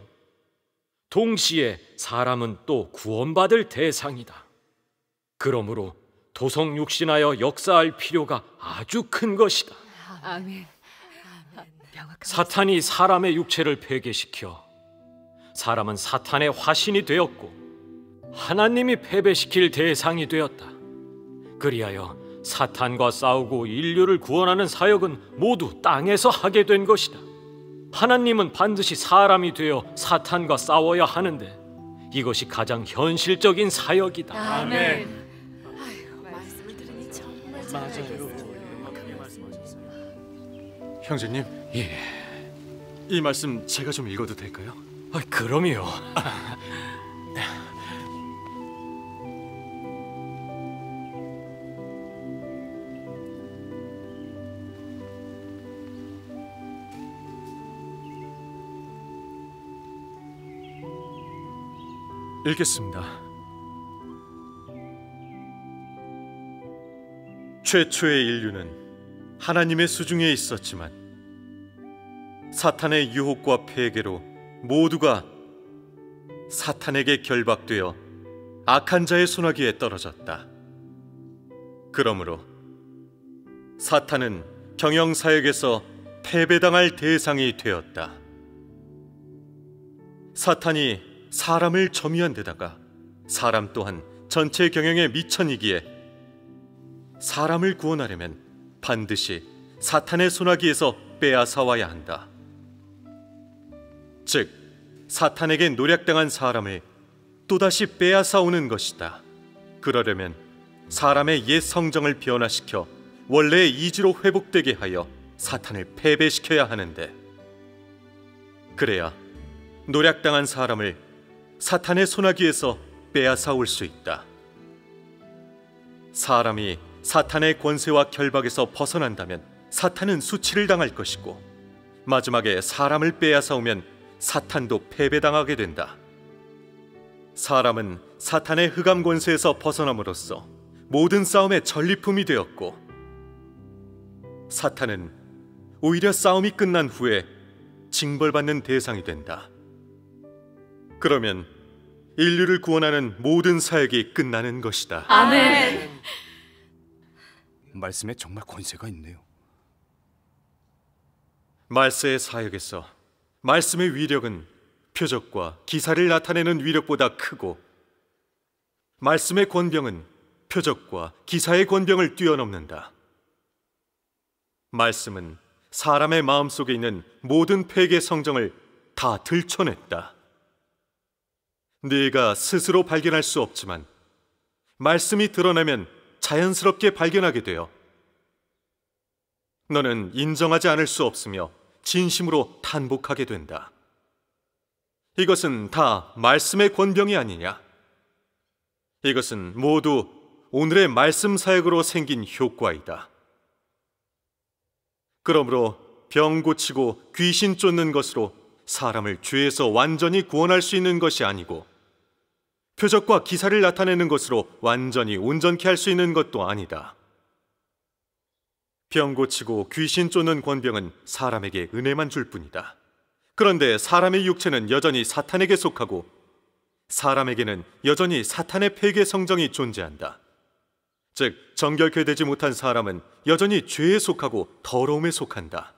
동시에 사람은 또 구원받을 대상이다. 그러므로 도성육신하여 역사할 필요가 아주 큰 것이다. 아멘. 사탄이 사람의 육체를 폐괴시켜 사람은 사탄의 화신이 되었고 하나님이 패배시킬 대상이 되었다. 그리하여 사탄과 싸우고 인류를 구원하는 사역은 모두 땅에서 하게 된 것이다. 하나님은 반드시 사람이 되어 사탄과 싸워야 하는데 이것이 가장 현실적인 사역이다. 아멘. 말씀을 들으니 정말 형제님, 이 말씀 제가 좀 읽어도 될까요? 그럼요. 읽겠습니다. 최초의 인류는 하나님의 수중에 있었지만 사탄의 유혹과 폐괴로 모두가 사탄에게 결박되어 악한 자의 소나기에 떨어졌다. 그러므로 사탄은 경영사역에서 패배당할 대상이 되었다. 사탄이 사람을 점유한 데다가 사람 또한 전체 경영의 미천이기에 사람을 구원하려면 반드시 사탄의 소나기에서 빼앗아와야 한다. 즉, 사탄에게 노략당한 사람을 또다시 빼앗아오는 것이다. 그러려면 사람의 옛 성정을 변화시켜 원래의 이지로 회복되게 하여 사탄을 패배시켜야 하는데, 그래야 노략당한 사람을 사탄의 소나기에서 빼앗아올 수 있다. 사람이 사탄의 권세와 결박에서 벗어난다면 사탄은 수치를 당할 것이고, 마지막에 사람을 빼앗아오면 사탄도 패배당하게 된다. 사람은 사탄의 흑암 권세에서 벗어남으로써 모든 싸움의 전리품이 되었고, 사탄은 오히려 싸움이 끝난 후에 징벌받는 대상이 된다. 그러면 인류를 구원하는 모든 사역이 끝나는 것이다. 아멘. 말씀에 정말 권세가 있네요. 말세의 사역에서 말씀의 위력은 표적과 기사를 나타내는 위력보다 크고, 말씀의 권병은 표적과 기사의 권병을 뛰어넘는다. 말씀은 사람의 마음속에 있는 모든 폐괴 성정을 다 들춰냈다. 네가 스스로 발견할 수 없지만 말씀이 드러나면 자연스럽게 발견하게 되어 너는 인정하지 않을 수 없으며 진심으로 탄복하게 된다. 이것은 다 말씀의 권병이 아니냐? 이것은 모두 오늘의 말씀 사역으로 생긴 효과이다. 그러므로 병 고치고 귀신 쫓는 것으로 사람을 죄에서 완전히 구원할 수 있는 것이 아니고, 표적과 기사를 나타내는 것으로 완전히 온전케 할 수 있는 것도 아니다. 병 고치고 귀신 쫓는 권병은 사람에게 은혜만 줄 뿐이다. 그런데 사람의 육체는 여전히 사탄에게 속하고, 사람에게는 여전히 사탄의 폐괴 성정이 존재한다. 즉, 정결케 되지 못한 사람은 여전히 죄에 속하고 더러움에 속한다.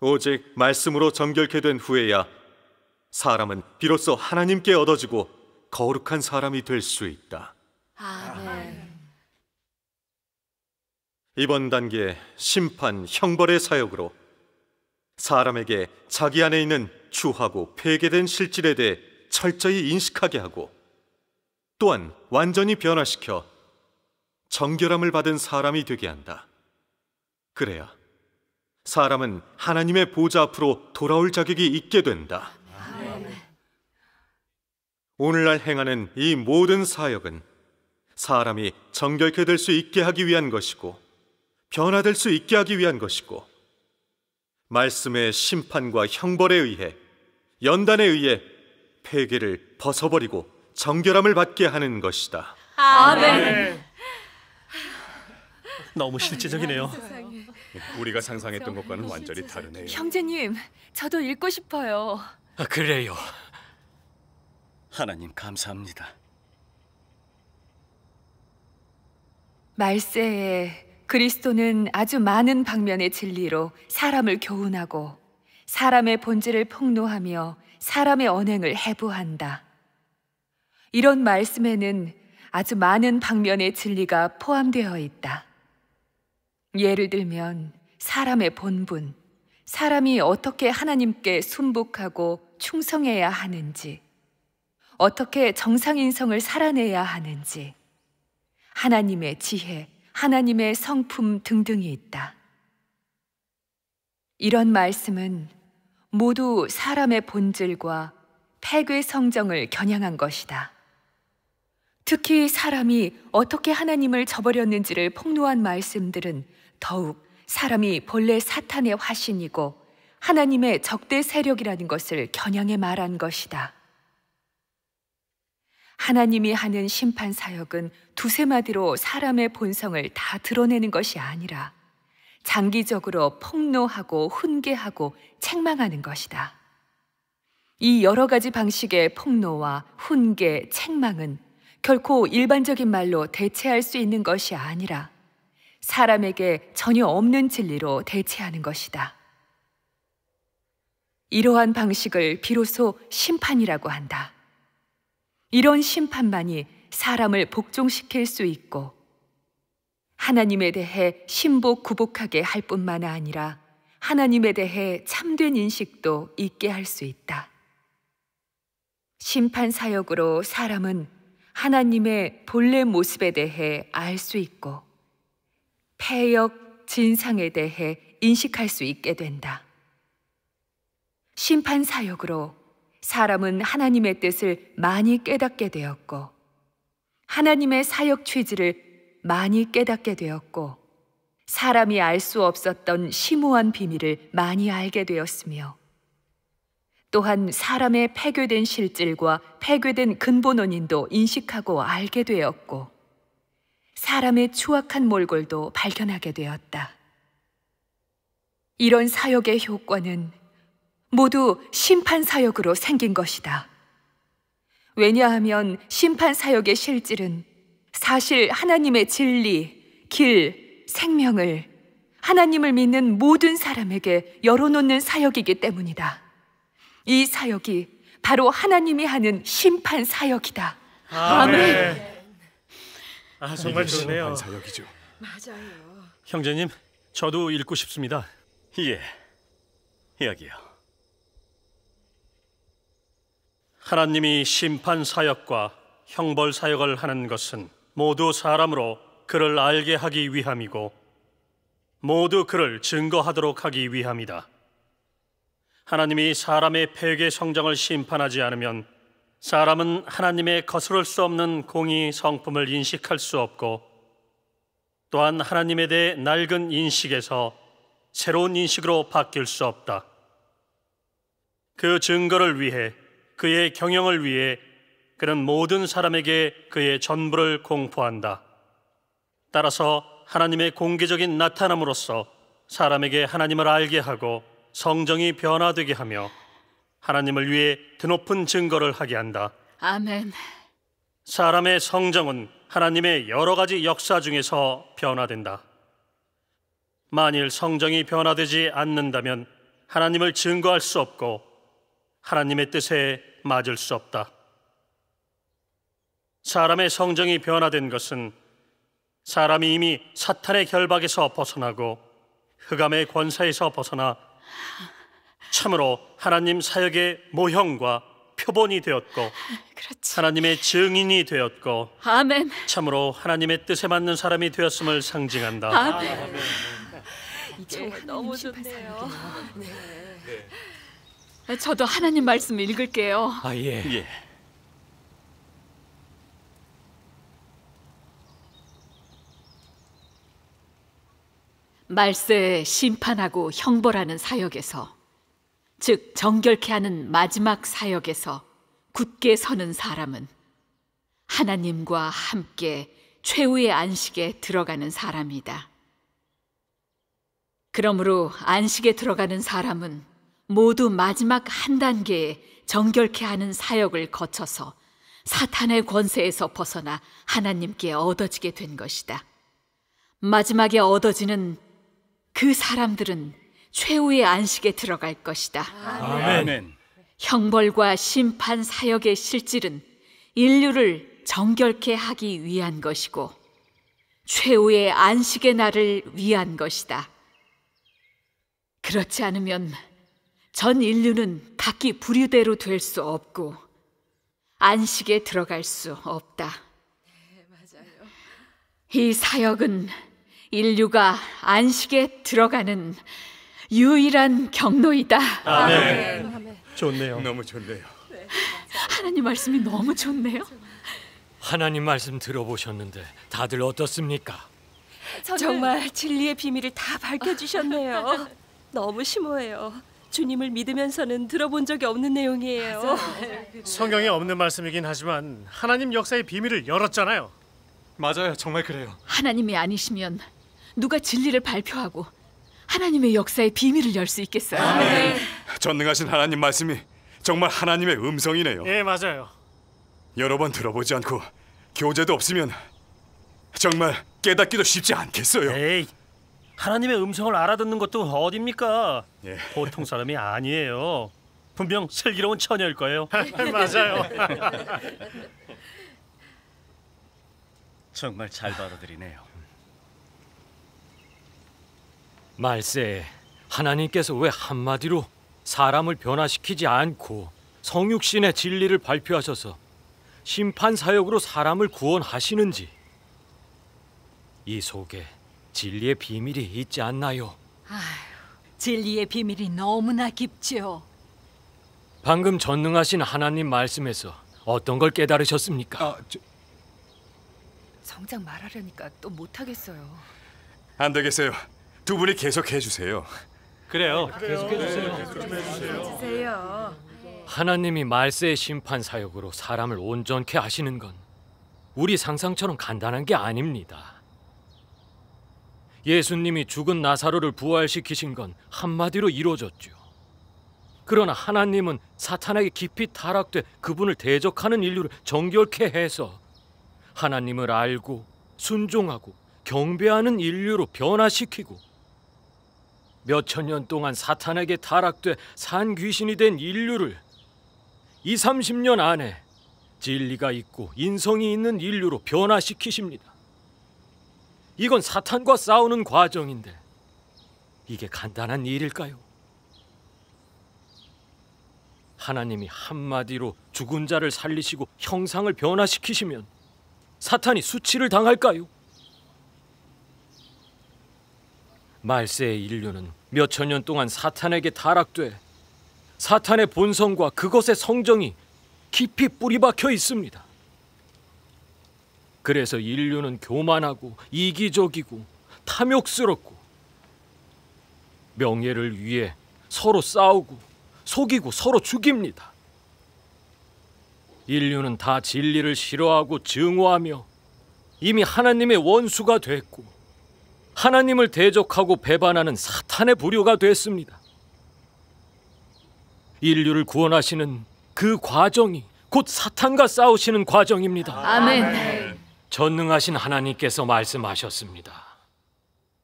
오직 말씀으로 정결케 된 후에야 사람은 비로소 하나님께 얻어지고 거룩한 사람이 될 수 있다. 아멘. 이번 단계 심판, 형벌의 사역으로 사람에게 자기 안에 있는 추하고 폐괴된 실질에 대해 철저히 인식하게 하고, 또한 완전히 변화시켜 정결함을 받은 사람이 되게 한다. 그래야 사람은 하나님의 보좌 앞으로 돌아올 자격이 있게 된다. 오늘날 행하는 이 모든 사역은 사람이 정결케 될 수 있게 하기 위한 것이고, 변화될 수 있게 하기 위한 것이고, 말씀의 심판과 형벌에 의해, 연단에 의해 폐괴를 벗어버리고 정결함을 받게 하는 것이다. 아멘. 너무 실제적이네요. 세상에. 우리가 상상했던 것과는 완전히 다르네요. 형제님, 저도 읽고 싶어요. 그래요. 하나님 감사합니다. 말세에 그리스도는 아주 많은 방면의 진리로 사람을 교훈하고 사람의 본질을 폭로하며 사람의 언행을 해부한다. 이런 말씀에는 아주 많은 방면의 진리가 포함되어 있다. 예를 들면 사람의 본분, 사람이 어떻게 하나님께 순복하고 충성해야 하는지, 어떻게 정상인성을 살아내야 하는지, 하나님의 지혜, 하나님의 성품 등등이 있다. 이런 말씀은 모두 사람의 본질과 폐괴 성정을 겨냥한 것이다. 특히 사람이 어떻게 하나님을 저버렸는지를 폭로한 말씀들은 더욱 사람이 본래 사탄의 화신이고 하나님의 적대 세력이라는 것을 겨냥해 말한 것이다. 하나님이 하는 심판 사역은 두세 마디로 사람의 본성을 다 드러내는 것이 아니라 장기적으로 폭로하고 훈계하고 책망하는 것이다. 이 여러 가지 방식의 폭로와 훈계, 책망은 결코 일반적인 말로 대체할 수 있는 것이 아니라 사람에게 전혀 없는 진리로 대체하는 것이다. 이러한 방식을 비로소 심판이라고 한다. 이런 심판만이 사람을 복종시킬 수 있고 하나님에 대해 신복구복하게 할 뿐만 아니라 하나님에 대해 참된 인식도 있게 할 수 있다. 심판 사역으로 사람은 하나님의 본래 모습에 대해 알 수 있고 폐역, 진상에 대해 인식할 수 있게 된다. 심판 사역으로 사람은 하나님의 뜻을 많이 깨닫게 되었고 하나님의 사역 취지를 많이 깨닫게 되었고 사람이 알 수 없었던 심오한 비밀을 많이 알게 되었으며 또한 사람의 폐괴된 실질과 폐괴된 근본 원인도 인식하고 알게 되었고 사람의 추악한 몰골도 발견하게 되었다. 이런 사역의 효과는 모두 심판 사역으로 생긴 것이다. 왜냐하면 심판 사역의 실질은 사실 하나님의 진리, 길, 생명을 하나님을 믿는 모든 사람에게 열어놓는 사역이기 때문이다. 이 사역이 바로 하나님이 하는 심판 사역이다. 아멘. 정말 좋네요. 사역이죠. 맞아요. 형제님, 저도 읽고 싶습니다. 예, 여기요. 하나님이 심판 사역과 형벌 사역을 하는 것은 모두 사람으로 그를 알게 하기 위함이고 모두 그를 증거하도록 하기 위함이다. 하나님이 사람의 폐괴 성정을 심판하지 않으면 사람은 하나님의 거스를 수 없는 공의 성품을 인식할 수 없고 또한 하나님에 대해 낡은 인식에서 새로운 인식으로 바뀔 수 없다. 그 증거를 위해, 그의 경영을 위해 그는 모든 사람에게 그의 전부를 공포한다. 따라서 하나님의 공개적인 나타남으로써 사람에게 하나님을 알게 하고 성정이 변화되게 하며 하나님을 위해 드높은 증거를 하게 한다. 아멘. 사람의 성정은 하나님의 여러 가지 역사 중에서 변화된다. 만일 성정이 변화되지 않는다면 하나님을 증거할 수 없고 하나님의 뜻에 맞을 수 없다. 사람의 성정이 변화된 것은 사람이 이미 사탄의 결박에서 벗어나고 흑암의 권세에서 벗어나 참으로 하나님 사역의 모형과 표본이 되었고 그렇지. 하나님의 증인이 되었고 아멘. 참으로 하나님의 뜻에 맞는 사람이 되었음을 상징한다. 아멘. 정말 너무 좋네요. 저도 하나님 말씀 읽을게요. 예. 말세에 심판하고 형벌하는 사역에서, 즉 정결케 하는 마지막 사역에서 굳게 서는 사람은 하나님과 함께 최후의 안식에 들어가는 사람이다. 그러므로 안식에 들어가는 사람은 모두 마지막 한 단계에 정결케 하는 사역을 거쳐서 사탄의 권세에서 벗어나 하나님께 얻어지게 된 것이다. 마지막에 얻어지는 그 사람들은 최후의 안식에 들어갈 것이다. 아멘. 형벌과 심판 사역의 실질은 인류를 정결케 하기 위한 것이고 최후의 안식의 날을 위한 것이다. 그렇지 않으면 전 인류는 각기 부류대로 될 수 없고 안식에 들어갈 수 없다. 이 사역은 인류가 안식에 들어가는 유일한 경로이다. 아멘. 좋네요. 너무 좋네요. 하나님 말씀이 너무 좋네요. 하나님 말씀 들어보셨는데 다들 어떻습니까? 정말 진리의 비밀을 다 밝혀주셨네요. 너무 심오해요. 주님을 믿으면서는 들어본 적이 없는 내용이에요. 성경에 없는 말씀이긴 하지만 하나님 역사의 비밀을 열었잖아요. 맞아요, 정말 그래요. 하나님이 아니시면 누가 진리를 발표하고 하나님의 역사의 비밀을 열 수 있겠어요? 전능하신 하나님 말씀이 정말 하나님의 음성이네요. 예, 맞아요. 여러 번 들어보지 않고 교재도 없으면 정말 깨닫기도 쉽지 않겠어요. 에이, 하나님의 음성을 알아듣는 것도 어딥니까? 예. 보통 사람이 아니에요. 분명 슬기로운 처녀일 거예요. 맞아요. 정말 잘 받아들이네요. 말세에 하나님께서 왜 한마디로 사람을 변화시키지 않고 성육신의 진리를 발표하셔서 심판 사역으로 사람을 구원하시는지 이 속에 진리의 비밀이 있지 않나요? 진리의 비밀이 너무나 깊죠. 방금 전능하신 하나님 말씀에서 어떤 걸 깨달으셨습니까? 정작 말하려니까 또 못하겠어요. 안 되겠어요. 두 분이 계속해 주세요. 그래요. 주세요. 하나님이 말세의 심판 사역으로 사람을 온전케 하시는 건 우리 상상처럼 간단한 게 아닙니다. 예수님이 죽은 나사로를 부활시키신 건 한마디로 이루어졌죠. 그러나 하나님은 사탄에게 깊이 타락돼 그분을 대적하는 인류를 정결케 해서 하나님을 알고 순종하고 경배하는 인류로 변화시키고 몇천 년 동안 사탄에게 타락돼 산 귀신이 된 인류를 20-30년 안에 진리가 있고 인성이 있는 인류로 변화시키십니다. 이건 사탄과 싸우는 과정인데 이게 간단한 일일까요? 하나님이 한마디로 죽은 자를 살리시고 형상을 변화시키시면 사탄이 수치를 당할까요? 말세의 인류는 몇천 년 동안 사탄에게 타락돼 사탄의 본성과 그것의 성정이 깊이 뿌리박혀 있습니다. 그래서 인류는 교만하고 이기적이고 탐욕스럽고 명예를 위해 서로 싸우고 속이고 서로 죽입니다. 인류는 다 진리를 싫어하고 증오하며 이미 하나님의 원수가 됐고 하나님을 대적하고 배반하는 사탄의 부류가 됐습니다. 인류를 구원하시는 그 과정이 곧 사탄과 싸우시는 과정입니다. 아멘. 전능하신 하나님께서 말씀하셨습니다.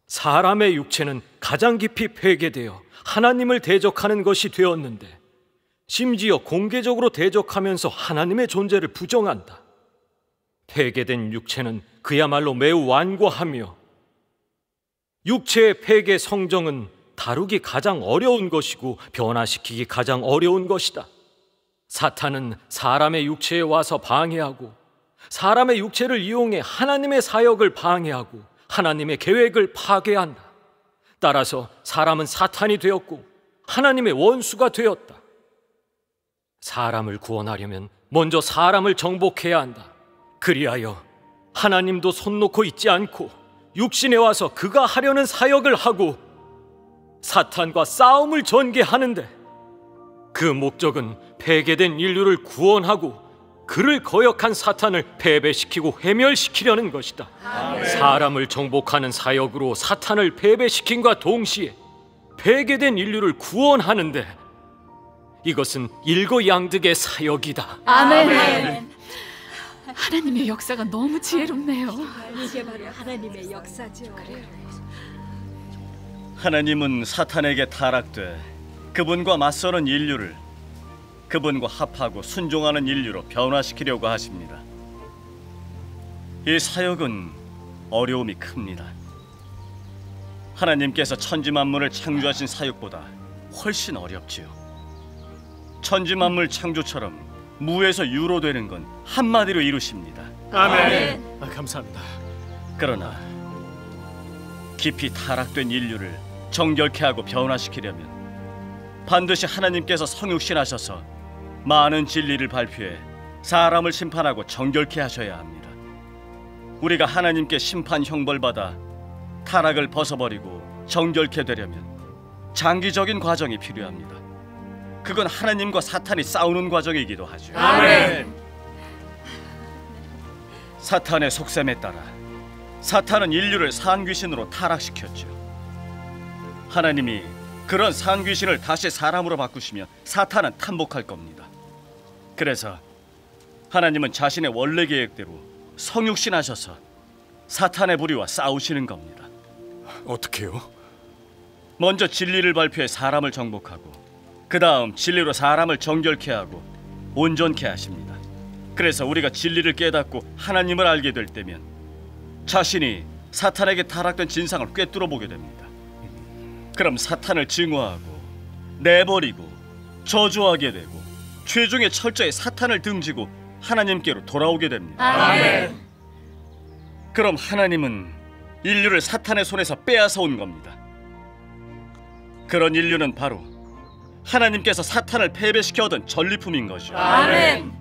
사람의 육체는 가장 깊이 폐괴되어 하나님을 대적하는 것이 되었는데 심지어 공개적으로 대적하면서 하나님의 존재를 부정한다. 폐괴된 육체는 그야말로 매우 완고하며 육체의 폐괴 성정은 다루기 가장 어려운 것이고 변화시키기 가장 어려운 것이다. 사탄은 사람의 육체에 와서 방해하고 사람의 육체를 이용해 하나님의 사역을 방해하고 하나님의 계획을 파괴한다. 따라서 사람은 사탄이 되었고 하나님의 원수가 되었다. 사람을 구원하려면 먼저 사람을 정복해야 한다. 그리하여 하나님도 손 놓고 있지 않고 육신에 와서 그가 하려는 사역을 하고 사탄과 싸움을 전개하는데 그 목적은 폐괴된 인류를 구원하고 그를 거역한 사탄을 패배시키고 회멸시키려는 것이다. 사람을 정복하는 사역으로 사탄을 패배시킨과 동시에 폐괴된 인류를 구원하는데 이것은 일거양득의 사역이다. 아멘. 하나님의 역사가 너무 지혜롭네요. 이게 바로 하나님의 역사죠. 하나님은 사탄에게 타락돼 그분과 맞서는 인류를 그분과 합하고 순종하는 인류로 변화시키려고 하십니다. 이 사역은 어려움이 큽니다. 하나님께서 천지만물을 창조하신 사역보다 훨씬 어렵지요. 천지만물 창조처럼 무에서 유로 되는 건 한마디로 이루십니다. 아멘. 감사합니다. 그러나 깊이 타락된 인류를 정결케 하고 변화시키려면 반드시 하나님께서 성육신하셔서 많은 진리를 발표해 사람을 심판하고 정결케 하셔야 합니다. 우리가 하나님께 심판 형벌받아 타락을 벗어버리고 정결케 되려면 장기적인 과정이 필요합니다. 그건 하나님과 사탄이 싸우는 과정이기도 하죠. 아멘. 사탄의 속셈에 따라 사탄은 인류를 산귀신으로 타락시켰죠. 하나님이 그런 산귀신을 다시 사람으로 바꾸시면 사탄은 탄복할 겁니다. 그래서 하나님은 자신의 원래 계획대로 성육신하셔서 사탄의 부리와 싸우시는 겁니다. 어떻게요? 먼저 진리를 발표해 사람을 정복하고 그 다음 진리로 사람을 정결케 하고 온전케 하십니다. 그래서 우리가 진리를 깨닫고 하나님을 알게 될 때면 자신이 사탄에게 타락된 진상을 꿰뚫어 보게 됩니다. 그럼 사탄을 증오하고 내버리고 저주하게 되고 최종의 철저히 사탄을 등지고 하나님께로 돌아오게 됩니다. 아멘. 그럼 하나님은 인류를 사탄의 손에서 빼앗아 온 겁니다. 그런 인류는 바로 하나님께서 사탄을 패배시켜 얻은 전리품인 것이죠. 아멘.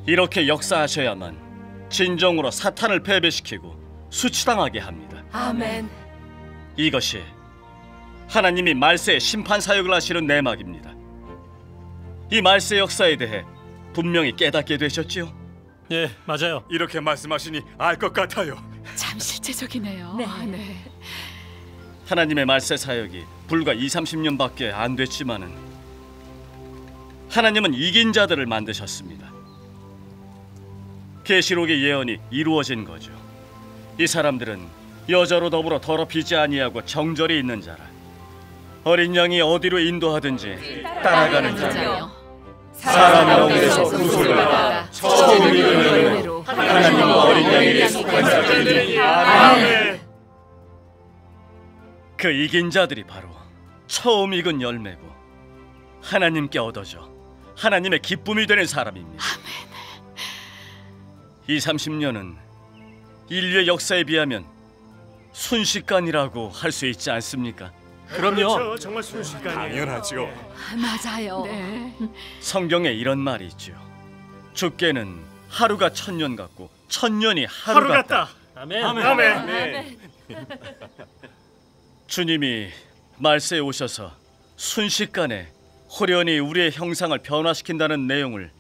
이렇게 역사하셔야만 진정으로 사탄을 패배시키고 수치당하게 합니다. 아멘. 이것이 하나님이 말세의 심판 사역을 하시는 내막입니다. 이 말세 역사에 대해 분명히 깨닫게 되셨지요? 예, 맞아요. 이렇게 말씀하시니 알 것 같아요. 참 실제적이네요. 네. 하나님의 말세 사역이 불과 20-30년밖에 안 됐지만은 하나님은 이긴 자들을 만드셨습니다. 계시록의 예언이 이루어진 거죠. 이 사람들은 여자로 더불어 더럽히지 아니하고 정절이 있는 자라. 어린 양이 어디로 인도하든지 따라가는 자며 사람 영에서 구속을 받아 처음 이룬 열매로 하나님과 어린 양에게 속한 자들이 아멘. 그 이긴 자들이 바로 처음 익은 열매고 하나님께 얻어져 하나님의 기쁨이 되는 사람입니다. 아멘. 20-30년은 인류의 역사에 비하면 순식간이라고 할 수 있지 않습니까? 그럼요. 그렇죠. 정말 순식간이에요. 당연하죠. 맞아요. 네. 성경에 이런 말이 있죠. 주께는 하루가 1000년 같고 1000년이 하루 같다. 아멘. 아멘. 주님이 말세에 오셔서 순식간에 호련히 우리의 형상을 변화시킨다는 내용을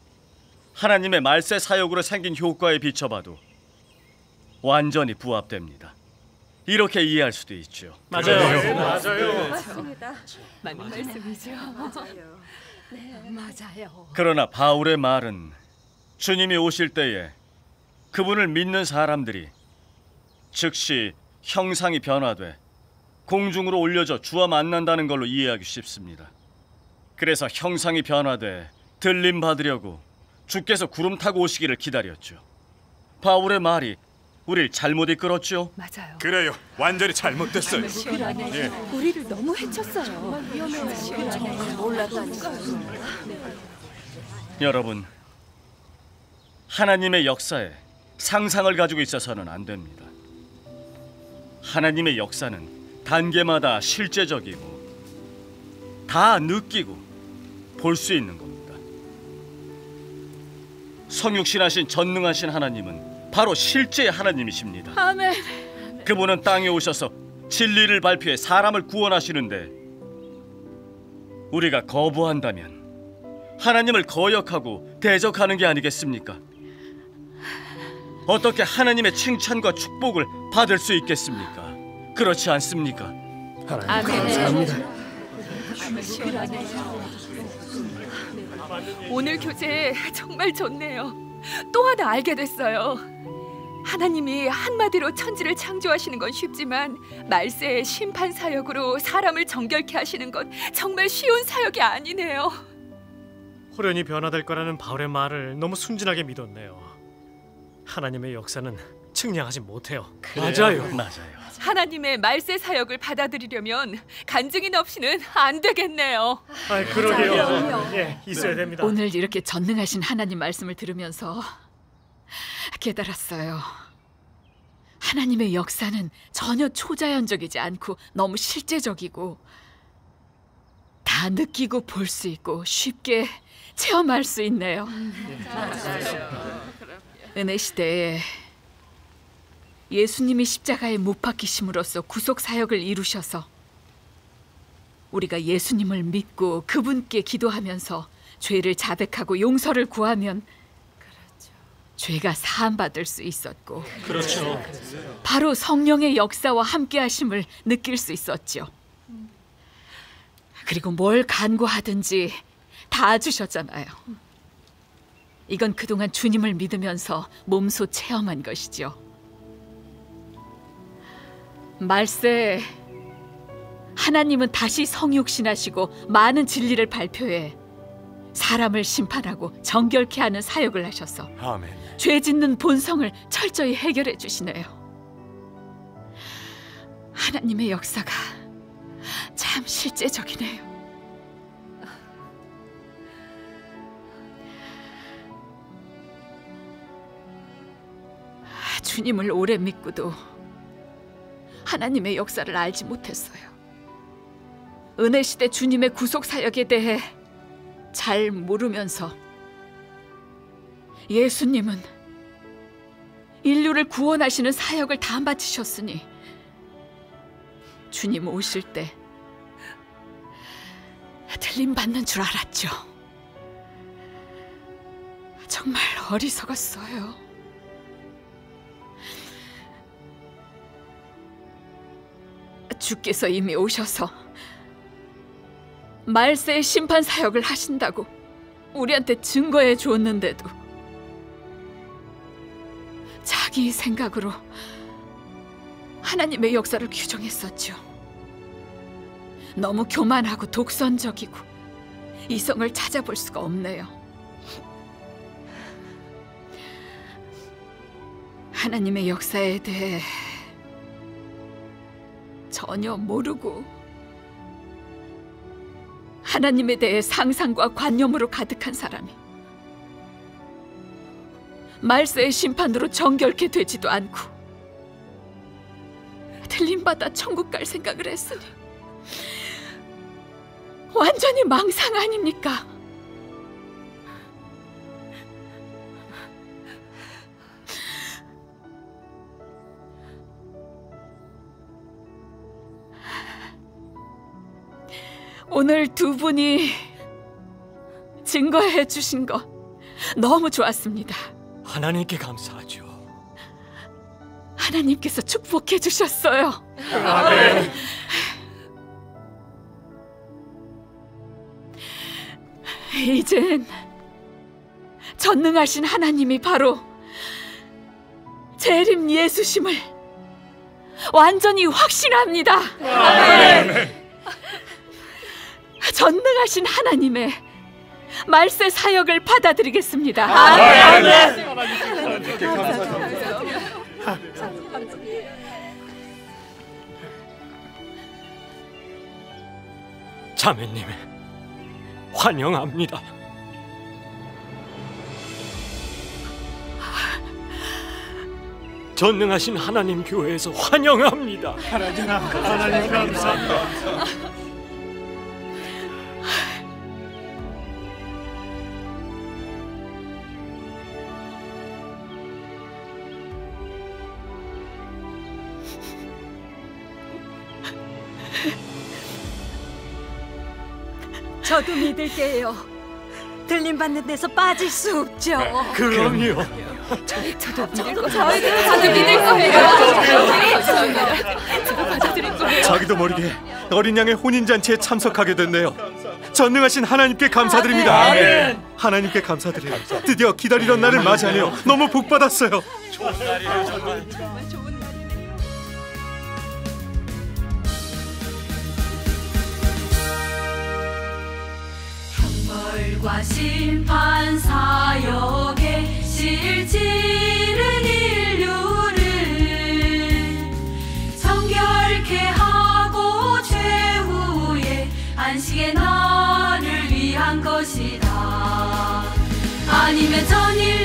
하나님의 말세 사역으로 생긴 효과에 비춰봐도 완전히 부합됩니다. 이렇게 이해할 수도 있죠. 맞아요. 맞습니다. 맞는 말씀이죠. 맞아요. 네, 맞아요. 그러나 바울의 말은 주님이 오실 때에 그분을 믿는 사람들이 즉시 형상이 변화돼 공중으로 올려져 주와 만난다는 걸로 이해하기 쉽습니다. 그래서 형상이 변화돼 들림 받으려고 주께서 구름 타고 오시기를 기다렸죠. 바울의 말이 우리를 잘못 이끌었죠? 맞아요. 그래요. 완전히 잘못됐어요. 예. 우리를 너무 해쳤어요. 여러분, 하나님의 역사에 상상을 가지고 있어서는 안 됩니다. 하나님의 역사는 단계마다 실제적이고 다 느끼고 볼 수 있는 겁니다. 성육신하신 전능하신 하나님은 바로 실제의 하나님이십니다. 아멘. 그분은 땅에 오셔서 진리를 발표해 사람을 구원하시는데 우리가 거부한다면 하나님을 거역하고 대적하는 게 아니겠습니까? 어떻게 하나님의 칭찬과 축복을 받을 수 있겠습니까? 그렇지 않습니까? 감사합니다. 오늘 교재 정말 좋네요. 또 하나 알게 됐어요. 하나님이 한마디로 천지를 창조하시는 건 쉽지만 말세의 심판 사역으로 사람을 정결케 하시는 건 정말 쉬운 사역이 아니네요. 호련히 변화될 거라는 바울의 말을 너무 순진하게 믿었네요. 하나님의 역사는 측량하지 못해요. 맞아요. 하나님의 말세 사역을 받아들이려면 간증인 없이는 안 되겠네요. 그러게요. 예, 있어야 됩니다. 오늘 이렇게 전능하신 하나님 말씀을 들으면서 깨달았어요. 하나님의 역사는 전혀 초자연적이지 않고 너무 실제적이고 다 느끼고 볼 수 있고 쉽게 체험할 수 있네요. 은혜 시대에 예수님이 십자가에 못 박히심으로써 구속 사역을 이루셔서 우리가 예수님을 믿고 그분께 기도하면서 죄를 자백하고 용서를 구하면 죄가 사함받을 수 있었고 그렇죠. 바로 성령의 역사와 함께하심을 느낄 수 있었죠. 그리고 뭘 간구하든지 다 주셨잖아요. 이건 그동안 주님을 믿으면서 몸소 체험한 것이죠. 말세 하나님은 다시 성육신하시고 많은 진리를 발표해 사람을 심판하고 정결케 하는 사역을 하셔서 죄 짓는 본성을 철저히 해결해 주시네요. 하나님의 역사가 참 실제적이네요. 주님을 오래 믿고도 하나님의 역사를 알지 못했어요. 은혜 시대 주님의 구속 사역에 대해 잘 모르면서 예수님은 인류를 구원하시는 사역을 다 마치셨으니 주님 오실 때 들림받는 줄 알았죠. 정말 어리석었어요. 주께서 이미 오셔서 말세의 심판 사역을 하신다고 우리한테 증거해 주었는데도 자기 생각으로 하나님의 역사를 규정했었죠. 너무 교만하고 독선적이고 이성을 찾아볼 수가 없네요. 하나님의 역사에 대해 전혀 모르고 하나님에 대해 상상과 관념으로 가득한 사람이 말세의 심판으로 정결케 되지도 않고 들림받아 천국 갈 생각을 했으니 완전히 망상 아닙니까? 오늘 두 분이 증거해 주신 거 너무 좋았습니다. 하나님께 감사하죠. 하나님께서 축복해 주셨어요. 아멘. 이젠 전능하신 하나님이 바로 재림 예수심을 완전히 확신합니다. 아멘. 전능하신 하나님의 말세 사역을 받아들이겠습니다. 아멘. 하나님께 감사합니다. 자매님, 환영합니다. 전능하신 하나님 교회에서 환영합니다. 하나님 감사합니다. 저도 믿을게요. 들림 받는 데서 빠질 수 없죠. 그럼요. 저도 믿을 거예요. 저도 받아들일 거예요. 자기도 모르게 어린 양의 혼인 잔치에 참석하게 됐네요. 전능하신 하나님께 감사드립니다. 아멘. 하나님께 감사드려요. 드디어 기다리던 날을 맞이하네요. 너무 복 받았어요. 좋은 날이에요, 정말. 형벌과 심판 사역에 실지는 인류를 정결케 하고 최후의 안식의 날을 위한 것이다. 아니면 전일